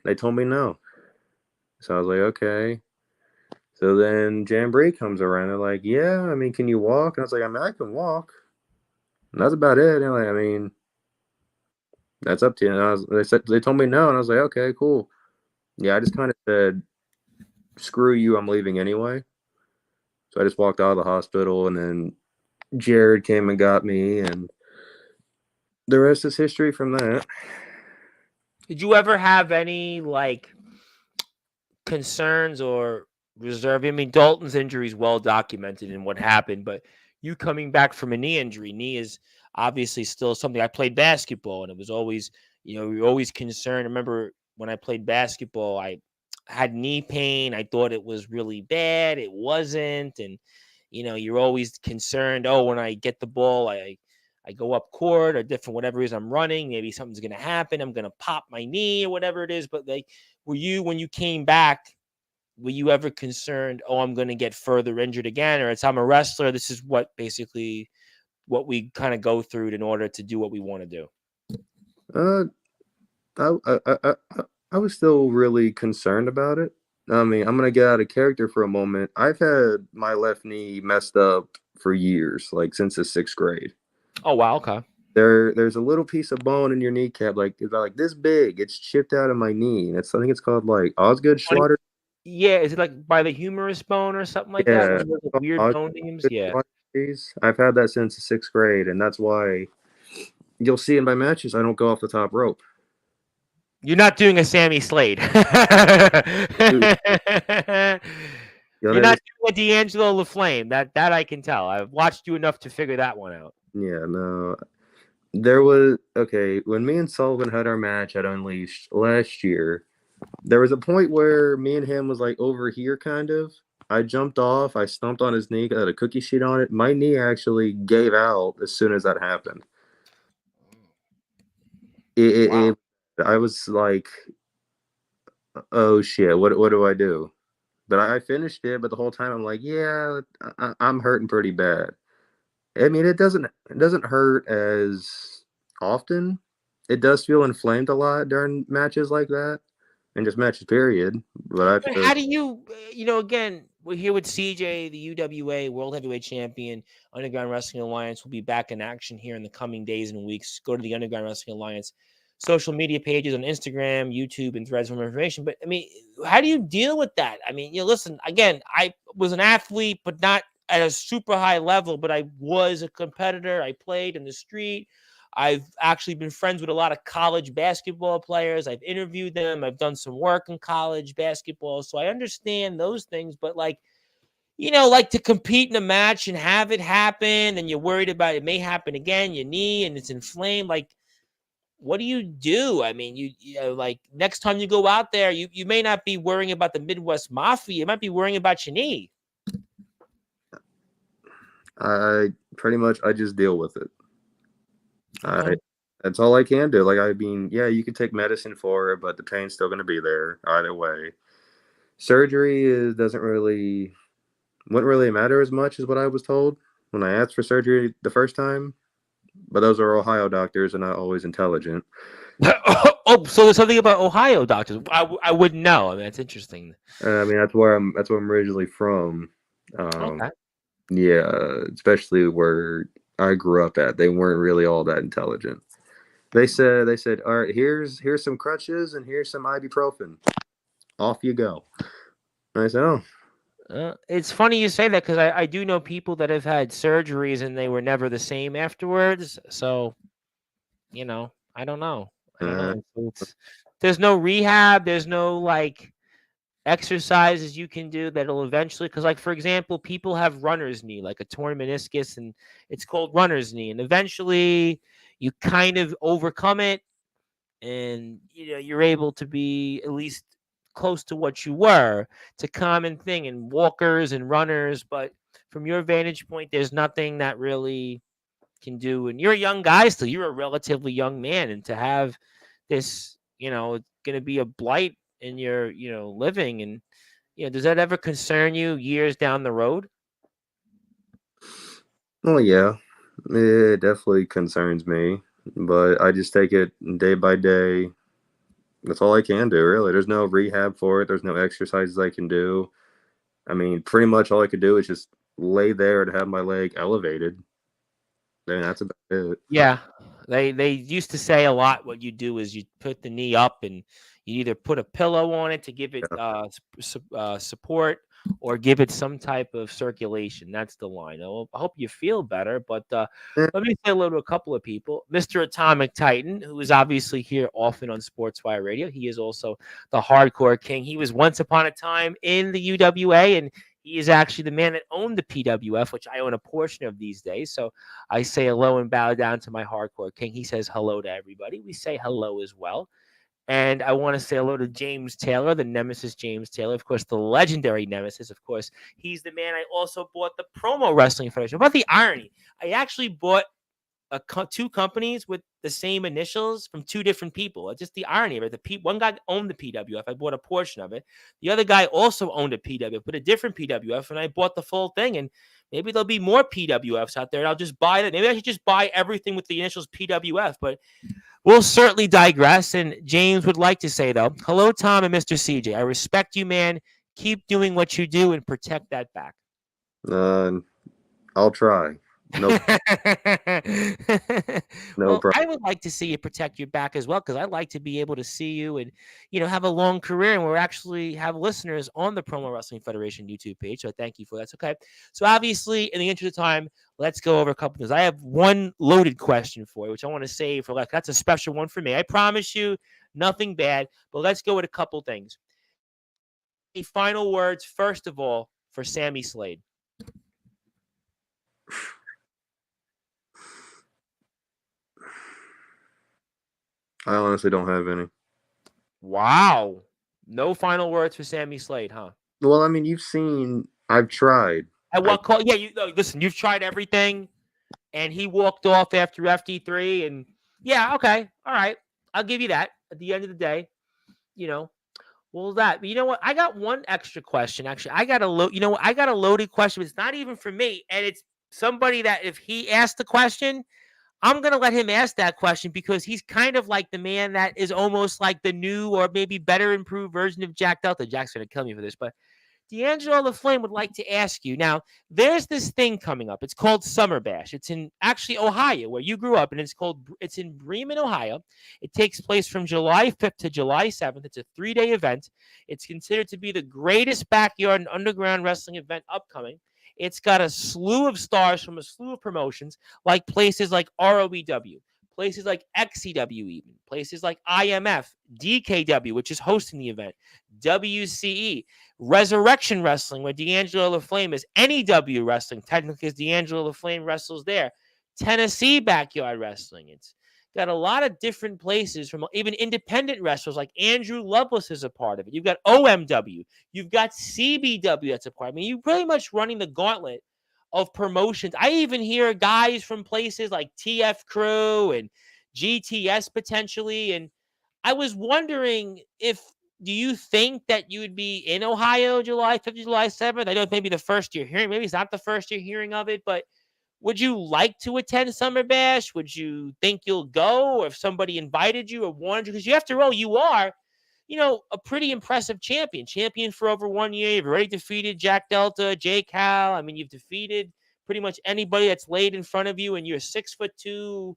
they told me no. So I was like, okay. So then Jamboree comes around. They're like, yeah, I mean, can you walk? And I was like, I mean, I can walk. And that's about it. And like, I mean, that's up to you. They told me no, and I was like, okay, cool. Yeah, I just kind of said, screw you, I'm leaving anyway. So I just walked out of the hospital, and then Jared came and got me, and the rest is history from that. Did you ever have any like concerns or reserve? I mean, Dalton's injury is well documented in what happened, but you coming back from a knee injury, knee is obviously still something. I played basketball, and it was always, we were always concerned. I remember when I played basketball, I had knee pain. I thought it was really bad. It wasn't, and you're always concerned. Oh, when I get the ball, I go up court or different whatever it is I'm running, maybe something's gonna happen. I'm gonna pop my knee or whatever it is. But like, were you when you came back? Were you ever concerned? Oh, I'm going to get further injured again, or it's I'm a wrestler. This is basically what we kind of go through in order to do what we want to do. Uh, I was still really concerned about it. I mean, I'm gonna get out of character for a moment. I've had my left knee messed up for years, like since the 6th grade. Oh wow, okay. There's a little piece of bone in your kneecap, like it's about like this big. It's chipped out of my knee, and I think it's called like Osgood Schwatter. Yeah, is it like by the humerus bone or something like that? Yeah, One of those weird bone names. Yeah. I've had that since the 6th grade, and that's why you'll see in my matches I don't go off the top rope. You're not doing a Sammy Slade. You're Dude, you'll never. not doing a D'Angelo LaFlame. That I can tell. I've watched you enough to figure that one out. Yeah, no. There was okay when me and Sullivan had our match at Unleashed last year. There was a point where me and him was like over here, kind of. I jumped off. I stomped on his knee. Got a cookie sheet on it. My knee actually gave out as soon as that happened. Wow. I was like, oh shit, what do I do? But I finished it. But the whole time I'm like, yeah, I'm hurting pretty bad. I mean, it doesn't hurt as often. It does feel inflamed a lot during matches like that, and just matches period. But I have But to. how do you, again, we're here with CJ, the UWA World Heavyweight Champion. Underground Wrestling Alliance will be back in action here in the coming days and weeks. Go to the Underground Wrestling Alliance social media pages on Instagram, YouTube, and Threads for more information. But I mean, how do you deal with that? I mean, listen, again, I was an athlete, but not at a super high level, but I was a competitor. I played in the street. I've actually been friends with a lot of college basketball players. I've interviewed them. I've done some work in college basketball. So I understand those things. But like, like to compete in a match and have it happen and you're worried about it may happen again, your knee and it's inflamed. Like, what do you do? I mean, like next time you go out there, you may not be worrying about the Midwest Mafia. You might be worrying about your knee. I pretty much I just deal with it. Okay. That's all I can do. Like I mean, yeah, you can take medicine for it, but the pain's still going to be there either way. Surgery wouldn't really matter as much as what I was told when I asked for surgery the first time. But those are Ohio doctors and not always intelligent. Oh, so there's something about Ohio doctors. I wouldn't know. I mean, that's interesting. I mean, that's where I'm originally from. Okay. Yeah, especially where I grew up at, they weren't really all that intelligent. They said, all right, here's some crutches and here's some ibuprofen. Off you go. And I said, oh. It's funny you say that because I do know people that have had surgeries and they were never the same afterwards. So, I don't know. I don't Uh, know. There's no rehab. There's no like exercises you can do that'll eventually, because like for example, people have runner's knee, like a torn meniscus, and it's called runner's knee, and eventually you kind of overcome it, and you're able to be at least close to what you were. It's a common thing in walkers and runners, but from your vantage point, there's nothing that really can do. And you're a young guy still. You're a relatively young man, and to have this, going to be a blight in your, living. And does that ever concern you years down the road? well, yeah, it definitely concerns me, but I just take it day by day. That's all I can do, really. There's no rehab for it. There's no exercises I can do. I mean, pretty much all I could do is just lay there and have my leg elevated. And that's about it. Yeah, they used to say a lot. What you do is you put the knee up, and you either put a pillow on it to give it Yeah. support, or give it some type of circulation. That's the line. I hope you feel better. But Eh, let me say hello to a couple of people. Mr. Atomic Titan, who is obviously here often on Sportswire Radio. He is also the Hardcore King. He was once upon a time in the UWA, and he is actually the man that owned the PWF, which I own a portion of these days. So I say hello and bow down to my Hardcore King. He says hello to everybody. We say hello as well. And I want to say hello to James Taylor, the Nemesis James Taylor, of course, the legendary Nemesis. Of course, he's the man I also bought the Promo Wrestling Federation. About the irony, I actually bought two companies with the same initials from two different people. It's just the irony of it. One guy owned the PWF. I bought a portion of it. The other guy also owned a PWF, but a different PWF, and I bought the full thing. And maybe there'll be more PWFs out there, and I'll just buy that. Maybe I should just buy everything with the initials PWF. But we'll certainly digress. And James would like to say, though, hello, Tom and Mr. CJ. I respect you, man. Keep doing what you do and protect that back. Uh, I'll try. No, no Well, problem. I would like to see you protect your back as well, because I'd like to be able to see you and have a long career. And we're actually have listeners on the Promo Wrestling Federation YouTube page, so thank you for that. Okay, so obviously, in the interest of time, let's go over a couple things. I have one loaded question for you, which I want to save for like that's a special one for me. I promise you, nothing bad, but let's go with a couple things. The final words, first of all, for Sammy Slade. I honestly don't have any. Wow. No final words for Sammy Slade, huh? Well, I mean, you've seen. I've tried. At I what call? Yeah, listen. You've tried everything, and he walked off after FD3, and yeah, okay, all right, I'll give you that. At the end of the day, you know, but you know what? I got one extra question. Actually, I got I got a loaded question. It's not even for me, and it's somebody that if he asked the question, I'm going to let him ask that question because he's kind of like the man that is almost like the new or maybe better improved version of Jack Delta. Jack's going to kill me for this, but D'Angelo the Flame would like to ask you. Now, there's this thing coming up. It's called Summer Bash. It's in actually Ohio, where you grew up, and it's in Bremen, Ohio. It takes place from July 5th to July 7th. It's a 3-day event. It's considered to be the greatest backyard and underground wrestling event upcoming. It's got a slew of stars from a slew of promotions, like places like ROEW, places like XCW, even places like IMF, DKW, which is hosting the event, WCE, Resurrection Wrestling, where D'Angelo LaFlame is NEW Wrestling, technically, because D'Angelo LaFlame wrestles there. Tennessee Backyard Wrestling. It's got a lot of different places from even independent wrestlers like Andrew Lovelace is a part of it. You've got OMW. You've got CBW that's a part. I mean, you're pretty much running the gauntlet of promotions. I even hear guys from places like TF Crew and GTS potentially. And I was wondering if do you think that you would be in Ohio July 5th, July 7th? I know maybe the first year hearing, maybe it's not the first year hearing of it, but would you like to attend Summer Bash? Would you think you'll go? Or if somebody invited you or wanted you? Because you have to roll, you are, a pretty impressive champion. Champion for over 1 year. You've already defeated Jack Delta, Jay Cal. I mean, you've defeated pretty much anybody that's laid in front of you, and you're 6'2",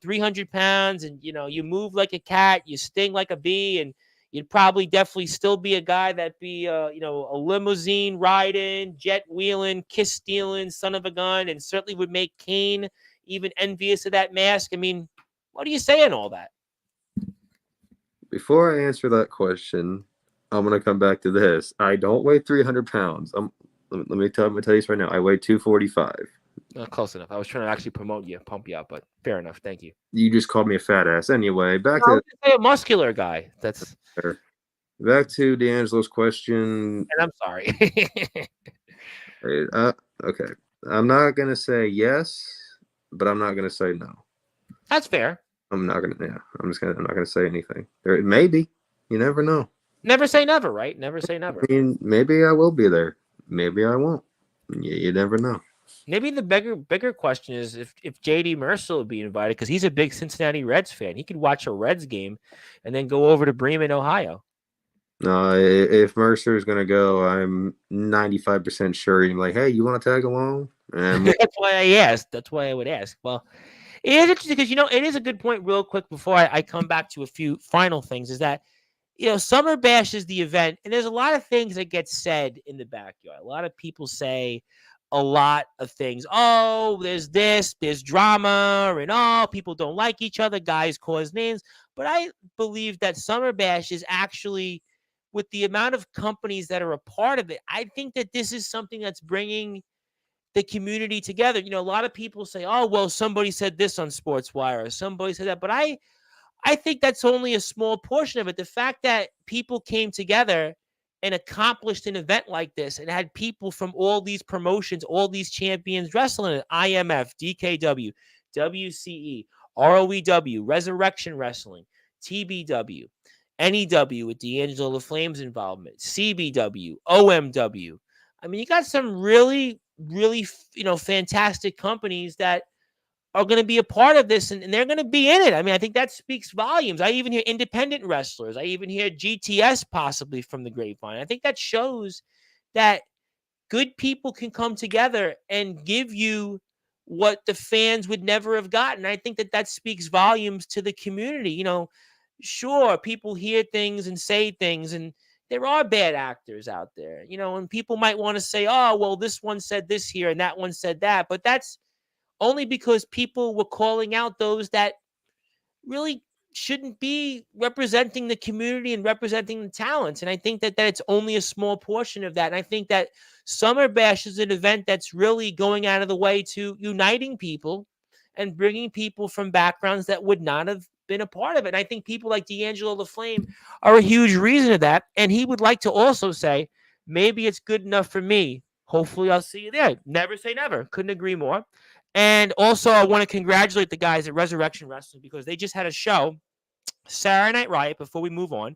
300 pounds, and you move like a cat, you sting like a bee, and You'd probably definitely still be a guy that'd be, a limousine riding, jet wheeling, kiss stealing, son of a gun, and certainly would make Kane even envious of that mask. I mean, what do you say on all that? Before I answer that question, I'm gonna come back to this. I don't weigh 300 pounds. Let me tell you this right now. I weigh 245. Close enough. I was trying to actually promote you, pump you up, but fair enough. Thank you. You just called me a fat ass. Anyway, No, I was just a muscular guy. That's, to D'Angelo's question. and I'm sorry. Okay, I'm not gonna say yes, but I'm not gonna say no. That's fair. I'm not gonna. Yeah, I'm not gonna say anything. Maybe. You never know. Never say never, right? Never say never. I mean, maybe I will be there. Maybe I won't. You never know. Maybe the bigger question is if JD Mercer will be invited, because he's a big Cincinnati Reds fan. He could watch a Reds game and then go over to Bremen, Ohio. No, if Mercer is gonna go, I'm 95% sure he's like, hey, you want to tag along? And That's why I asked. That's why I would ask. Well, it is interesting because it is a good point. Real quick before I come back to a few final things, is that Summer Bash is the event, and there's a lot of things that get said in the backyard. A lot of people say a lot of things. Oh, there's this, there's drama, and people don't like each other. Guys cause names. But I believe that Summer Bash is actually, with the amount of companies that are a part of it, I think that this is something that's bringing the community together. A lot of people say, oh, well, somebody said this on Sportswire, or somebody said that. But I think that's only a small portion of it. The fact that people came together and accomplished an event like this and had people from all these promotions, all these champions wrestling it, IMF, DKW, WCE, ROEW, Resurrection Wrestling, TBW, NEW with D'Angelo the Flame's involvement, CBW, OMW. I mean, you got some really, really, fantastic companies that are going to be a part of this, and they're going to be in it. I mean, I think that speaks volumes. I even hear independent wrestlers. I even hear GTS possibly from the grapevine. I think that shows that good people can come together and give you what the fans would never have gotten. I think that speaks volumes to the community. Sure, people hear things and say things, and there are bad actors out there, and people might want to say, oh, well, this one said this here and that one said that, but that's only because people were calling out those that really shouldn't be representing the community and representing the talents. And I think that it's only a small portion of that. And I think that Summer Bash is an event that's really going out of the way to uniting people and bringing people from backgrounds that would not have been a part of it. And I think people like D'Angelo the Flame are a huge reason of that. And he would like to also say, maybe it's good enough for me. Hopefully I'll see you there. Never say never. Couldn't agree more. And also, I want to congratulate the guys at Resurrection Wrestling because they just had a show, Saturday Night Riot, before we move on,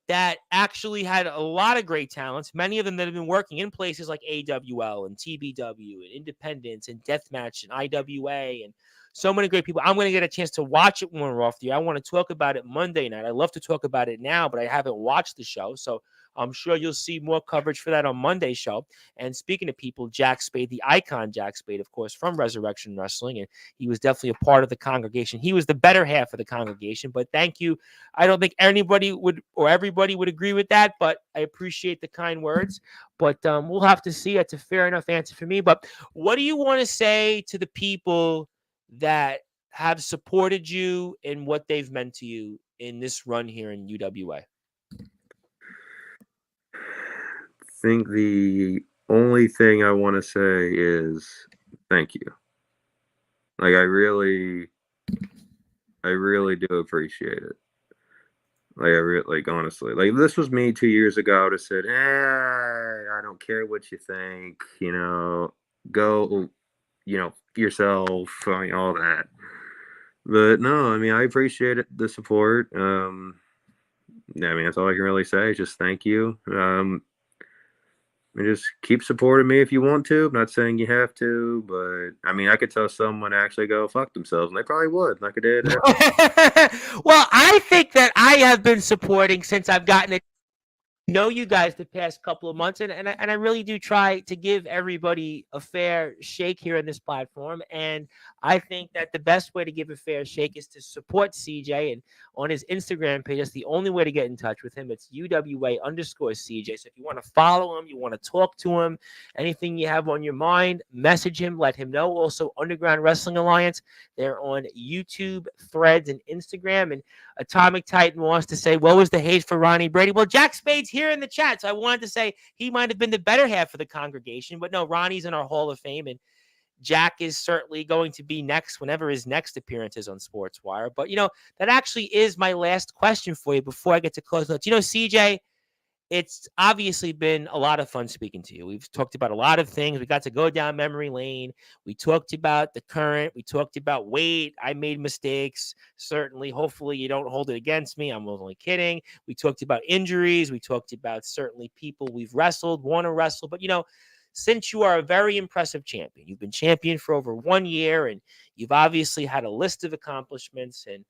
that actually had a lot of great talents, many of them that have been working in places like AWL and TBW and Independence and Deathmatch and IWA and so many great people. I'm going to get a chance to watch it when we're off the air. I want to talk about it Monday night. I love to talk about it now, but I haven't watched the show, so I'm sure you'll see more coverage for that on Monday's show. And speaking of people, Jack Spade, the icon Jack Spade, of course, from Resurrection Wrestling, and he was definitely a part of the congregation. He was the better half of the congregation, but thank you. I don't think anybody would or everybody would agree with that, but I appreciate the kind words. But we'll have to see. It's a fair enough answer for me. But what do you want to say to the people that have supported you and what they've meant to you in this run here in UWA? I think the only thing I want to say is thank you. Like I really do appreciate it. Like honestly, like this was me 2 years ago. I would have said, I don't care what you think, go, yourself, all that. But no, I mean, I appreciate the support. I mean, that's all I can really say. Just thank you. And just keep supporting me if you want to. I'm not saying you have to, but I mean, I could tell someone to actually go fuck themselves, and they probably would, like I did. Well, I think that I have been supporting since I've gotten it. know you guys the past couple of months, and I really do try to give everybody a fair shake here in this platform. And I think that the best way to give a fair shake is to support CJ and on his Instagram page. That's the only way to get in touch with him. It's UWA_CJ. So if you want to follow him, you want to talk to him, anything you have on your mind, message him, let him know. Also, Underground Wrestling Alliance, they're on YouTube, Threads, and Instagram. And Atomic Titan wants to say, what was the hate for Ronnie Brady? Well, Jack Spade's here in the chat, so I wanted to say he might have been the better half of the congregation, but no, Ronnie's in our Hall of Fame, and Jack is certainly going to be next whenever his next appearance is on Sportswire. But, that actually is my last question for you before I get to close notes. CJ, it's obviously been a lot of fun speaking to you. We've talked about a lot of things. We got to go down memory lane. We talked about the current. We talked about weight. I made mistakes. Certainly, hopefully you don't hold it against me. I'm only kidding. We talked about injuries. We talked about certainly people we've wrestled, want to wrestle. But, since you are a very impressive champion, you've been champion for over 1 year, and you've obviously had a list of accomplishments, and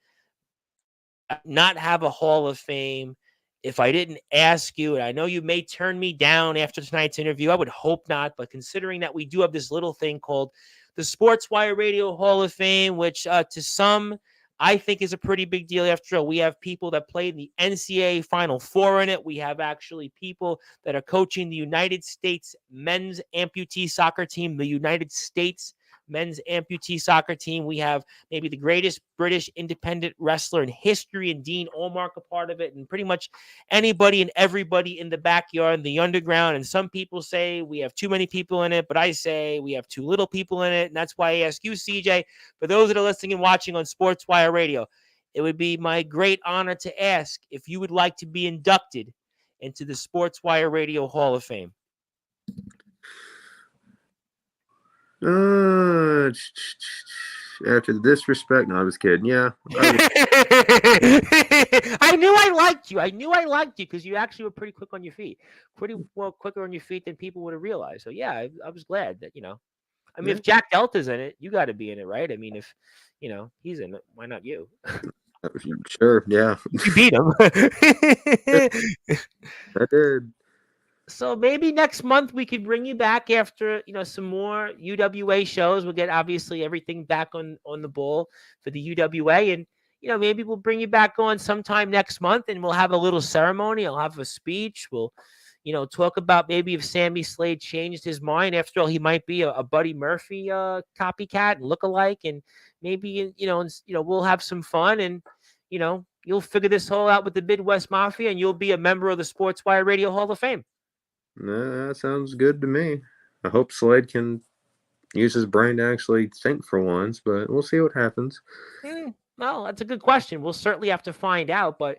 not have a Hall of Fame. If I didn't ask you, and I know you may turn me down after tonight's interview, I would hope not, but considering that we do have this little thing called the Sportswire Radio Hall of Fame, which to some I think is a pretty big deal. After all, we have people that played in the NCAA Final Four in it. We have actually people that are coaching the United States men's amputee soccer team, the United States men's amputee soccer team. We have maybe the greatest British independent wrestler in history, and Dean Allmark a part of it, and pretty much anybody and everybody in the backyard, in the underground. And some people say we have too many people in it, but I say we have too little people in it. And that's why I ask you, CJ, for those that are listening and watching on Sportswire Radio, it would be my great honor to ask if you would like to be inducted into the Sportswire Radio Hall of Fame. After the disrespect, no, I was kidding. Yeah. I knew I liked you. I knew I liked you because you actually were pretty quick on your feet. Pretty well quicker on your feet than people would have realized. So, yeah, I was glad that, I mean, if Jack Delta's in it, you got to be in it, right? I mean, if, he's in it, why not you? Sure, yeah. You beat him. I did. So maybe next month we could bring you back after, some more UWA shows. We'll get obviously everything back on the ball for the UWA. And, maybe we'll bring you back on sometime next month and we'll have a little ceremony. I'll have a speech. We'll, talk about maybe if Sammy Slade changed his mind. After all, he might be a Buddy Murphy copycat and lookalike. And maybe, we'll have some fun and, you'll figure this whole out with the Midwest Mafia and you'll be a member of the Sportswire Radio Hall of Fame. That sounds good to me. I hope Slade can use his brain to actually think for once, but we'll see what happens. Well, that's a good question. We'll certainly have to find out. But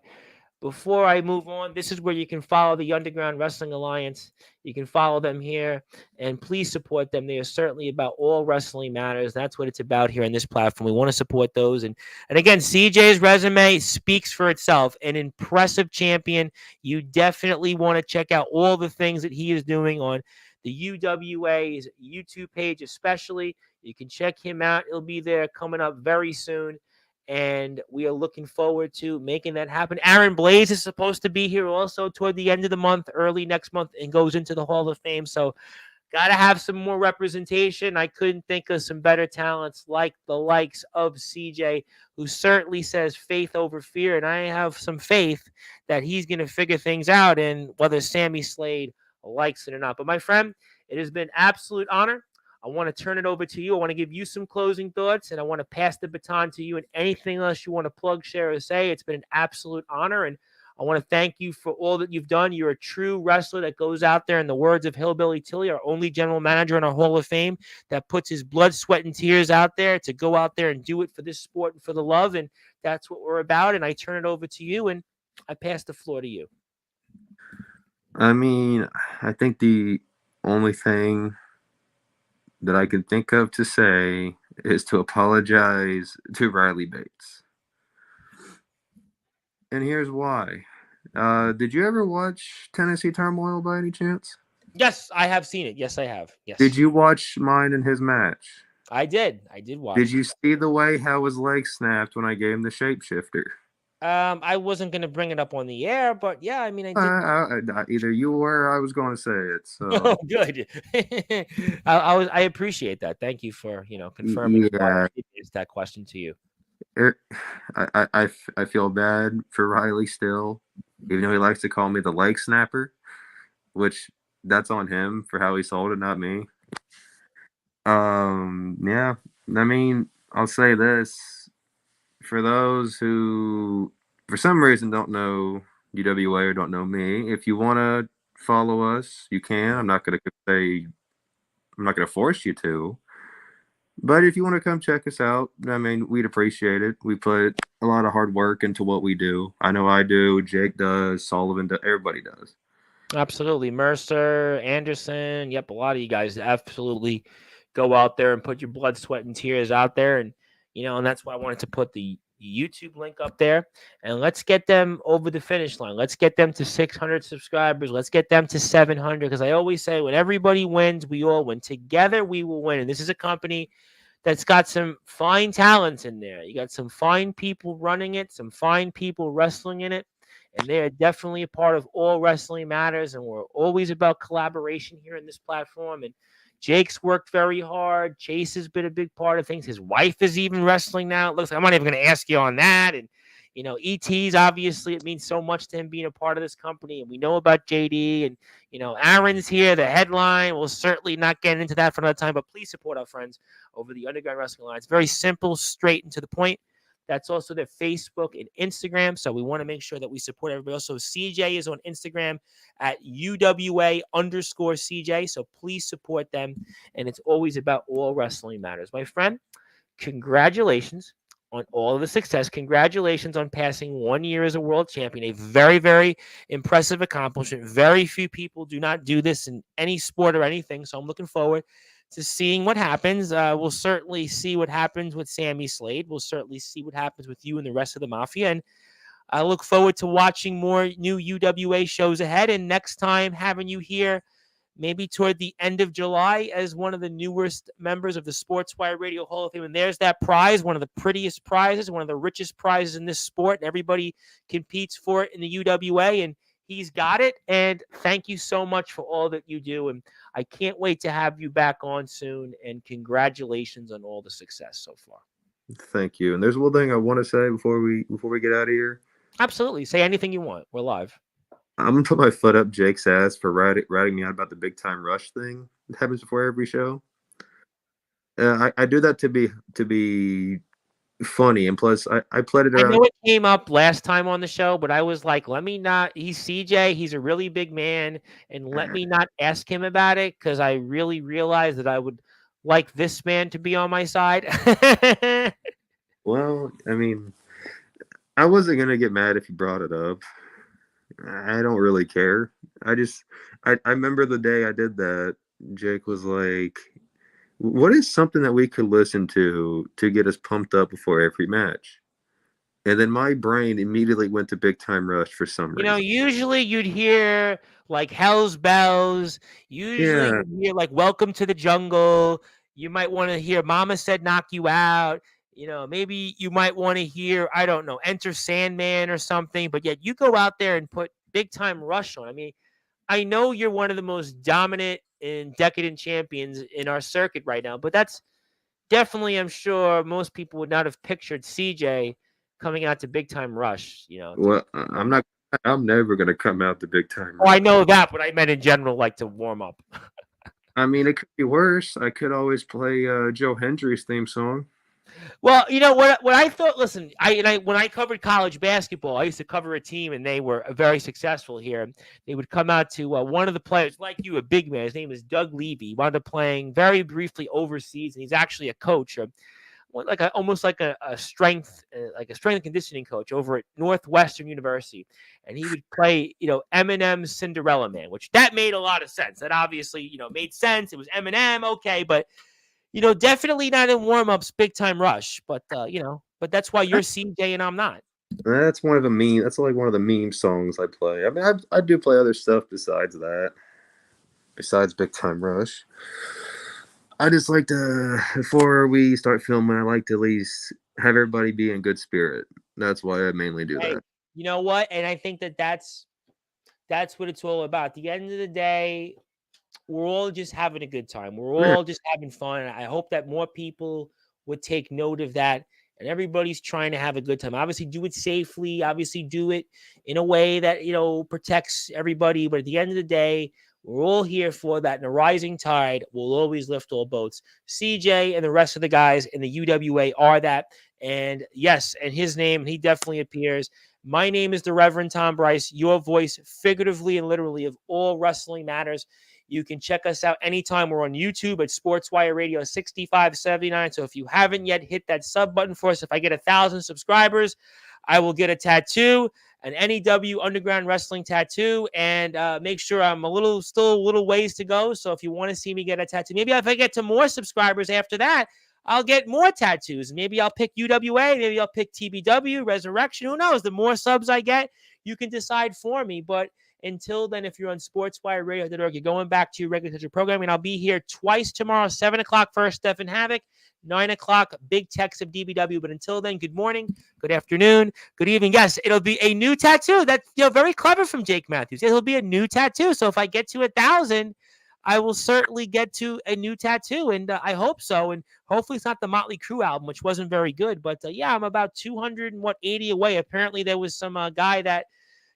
before I move on, this is where you can follow the Underground Wrestling Alliance. You can follow them here, and please support them. They are certainly about all wrestling matters. That's what it's about here on this platform. We want to support those. And again, CJ's resume speaks for itself. An impressive champion. You definitely want to check out all the things that he is doing on the UWA's YouTube page especially. You can check him out. It'll be there coming up very soon. And we are looking forward to making that happen. Aaron Blaze is supposed to be here also toward the end of the month, early next month, and goes into the Hall of Fame. So got to have some more representation. I couldn't think of some better talents like the likes of CJ, who certainly says faith over fear. And I have some faith that he's going to figure things out, and whether Sammy Slade likes it or not. But my friend, it has been absolute honor. I want to turn it over to you. I want to give you some closing thoughts, and I want to pass the baton to you and anything else you want to plug, share, or say. It's been an absolute honor, and I want to thank you for all that you've done. You're a true wrestler that goes out there, in the words of Hillbilly Tilly, our only general manager in our Hall of Fame, that puts his blood, sweat, and tears out there to go out there and do it for this sport and for the love, and that's what we're about. And I turn it over to you, and I pass the floor to you. I mean, I think the only thing that I can think of to say is to apologize to Riley Bates. And here's why. Did you ever watch Tennessee Turmoil by any chance? Yes, I have seen it. Yes, I have. Yes. Did you watch mine and his match? I did. I did watch. Did you see the way how his leg snapped when I gave him the shapeshifter? I wasn't going to bring it up on the air, but yeah, I mean, I did. Either you were, or I was going to say it. So Oh, good. I appreciate that. Thank you for confirming why I yeah, did ask that question to you. it, I feel bad for Riley still, even though he likes to call me the leg snapper, which that's on him for how he sold it, not me. Yeah, I mean, I'll say this for those who, for some reason, don't know UWA or don't know me. If you want to follow us, you can. I'm not gonna force you to. But if you want to come check us out, I mean, we'd appreciate it. We put a lot of hard work into what we do. I know I do. Jake does. Sullivan does. Everybody does. Absolutely. Mercer, Anderson. Yep. A lot of you guys absolutely go out there and put your blood, sweat, and tears out there. And that's why I wanted to put the YouTube link up there. And let's get them over the finish line. Let's get them to 600 subscribers. Let's get them to 700. Because I always say, when everybody wins, we all win. Together, we will win. And this is a company that's got some fine talents in there. You got some fine people running it, some fine people wrestling in it, and they are definitely a part of All Wrestling Matters. And we're always about collaboration here in this platform. And Jake's worked very hard. Chase has been a big part of things. His wife is even wrestling now. It looks like I'm not even going to ask you on that. And ET's obviously, it means so much to him being a part of this company. And we know about JD and Aaron's here, the headline. We'll certainly not get into that for another time, but please support our friends over the Underground Wrestling Alliance. Very simple, straight and to the point. That's also their Facebook and Instagram. So we want to make sure that we support everybody else. So CJ is on Instagram at UWA_CJ. So please support them. And it's always about All Wrestling Matters. My friend, congratulations on all of the success. Congratulations on passing 1 year as a world champion. A very, very impressive accomplishment. Very few people do not do this in any sport or anything. So I'm looking forward to seeing what happens. We'll certainly see what happens with Sammy Slade. We'll certainly see what happens with you and the rest of the Mafia. And I look forward to watching more new UWA shows ahead. And next time, having you here maybe toward the end of July as one of the newest members of the Sportswire Radio Hall of Fame. And there's that prize, one of the prettiest prizes, one of the richest prizes in this sport. And everybody competes for it in the UWA. And he's got it. And thank you so much for all that you do. And I can't wait to have you back on soon. And congratulations on all the success so far. Thank you. And there's one thing I want to say before we get out of here. Absolutely. Say anything you want. We're live. I'm gonna put my foot up Jake's ass for writing me out about the big time rush thing that happens before every show. I do that to be funny, and plus I played it I around. know it came up last time on the show, but I was like, let me not. He's CJ. He's a really big man, and let me not ask him about it because I really realized that I would like this man to be on my side. Well, I mean, I wasn't gonna get mad if you brought it up. I don't really care. I remember the day I did that. Jake was like, "What is something that we could listen to get us pumped up before every match?" And then my brain immediately went to Big Time Rush for some reason. Usually you'd hear like Hell's Bells. Usually Yeah. you'd hear like Welcome to the Jungle. You might want to hear Mama Said Knock You Out. Maybe you might want to hear, I don't know, Enter Sandman or something. But yet you go out there and put Big Time Rush on. I mean, I know you're one of the most dominant and decadent champions in our circuit right now, but that's definitely, I'm sure most people would not have pictured CJ coming out to Big Time Rush. Well, I'm not. I'm never gonna come out the Big Time Oh, Rush. I know that, but I meant in general, like to warm up. I mean, it could be worse. I could always play Joe Hendry's theme song. Well, what I thought. Listen, when I covered college basketball, I used to cover a team, and they were very successful here. They would come out to one of the players, like you, a big man. His name is Doug Levy. He wound up playing very briefly overseas, and he's actually a coach. Almost like a strength and conditioning coach over at Northwestern University, and he would play Eminem's Cinderella Man, which that made a lot of sense. That obviously made sense. It was Eminem, okay, but definitely not in warm-ups, Big Time Rush. But that's why you're CJ and I'm not. That's one of the meme. That's like one of the meme songs I play. I mean, I do play other stuff besides that. Besides Big Time Rush, I just like to before we start filming. I like to at least have everybody be in good spirit. That's why I mainly do Hey, that. you know what? And I think that's what it's all about. At the end of the day, we're all just having a good time. We're Yeah. all just having fun. I hope that more people would take note of that. And everybody's trying to have a good time. Obviously, do it safely. Obviously, do it in a way that protects everybody. But at the end of the day, we're all here for that. And a rising tide will always lift all boats. CJ and the rest of the guys in the UWA are that. And yes, and his name, he definitely appears. My name is the Reverend Tom Bryce, your voice, figuratively and literally, of all wrestling matters. You can check us out anytime. We're on YouTube at Sportswire Radio 6579. So if you haven't yet, hit that sub button for us. If I get 1,000 subscribers, I will get a tattoo, an NEW Underground Wrestling tattoo, and make sure I'm still a little ways to go. So if you want to see me get a tattoo, maybe if I get to more subscribers after that, I'll get more tattoos. Maybe I'll pick UWA. Maybe I'll pick TBW, Resurrection. Who knows? The more subs I get, you can decide for me. But until then, if you're on sportswireradio.org, you're going back to your regular scheduled programming. I'll be here twice tomorrow, 7 o'clock first, Stephen Havoc, 9 o'clock, Big Tex of DBW. But until then, good morning, good afternoon, good evening. Yes, it'll be a new tattoo. That's very clever from Jake Matthews. It'll be a new tattoo. So if I get to 1,000, I will certainly get to a new tattoo, and I hope so. And hopefully it's not the Motley Crue album, which wasn't very good. But yeah, I'm about 280 away. Apparently there was some guy that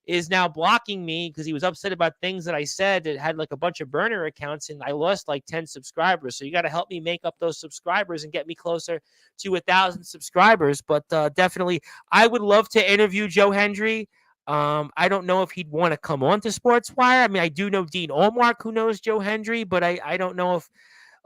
is now blocking me because he was upset about things that I said that had like a bunch of burner accounts, and I lost like 10 subscribers. So you got to help me make up those subscribers and get me closer to 1,000 subscribers. But definitely, I would love to interview Joe Hendry. I don't know if he'd want to come on to Sportswire. I mean, I do know Dean Allmark, who knows Joe Hendry, but I don't know if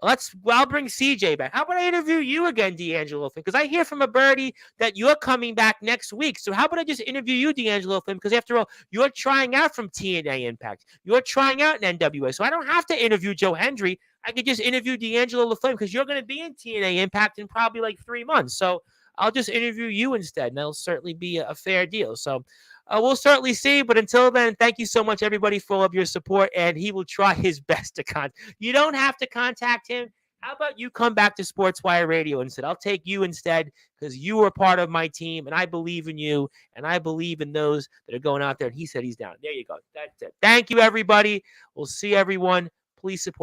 I'll bring CJ back. How about I interview you again, D'Angelo Finn? Because I hear from a birdie that you're coming back next week. So how about I just interview you, D'Angelo Finn? Because after all, you're trying out from TNA Impact. You're trying out in NWA. So I don't have to interview Joe Hendry. I could just interview D'Angelo LaFlame because you're going to be in TNA Impact in probably like 3 months. So I'll just interview you instead, and that'll certainly be a fair deal. So we'll certainly see. But until then, thank you so much, everybody, for all of your support. And he will try his best to contact. You don't have to contact him. How about you come back to Sportswire Radio instead? I'll take you instead because you are part of my team, and I believe in you, and I believe in those that are going out there. And he said he's down. There you go. That's it. Thank you, everybody. We'll see everyone. Please support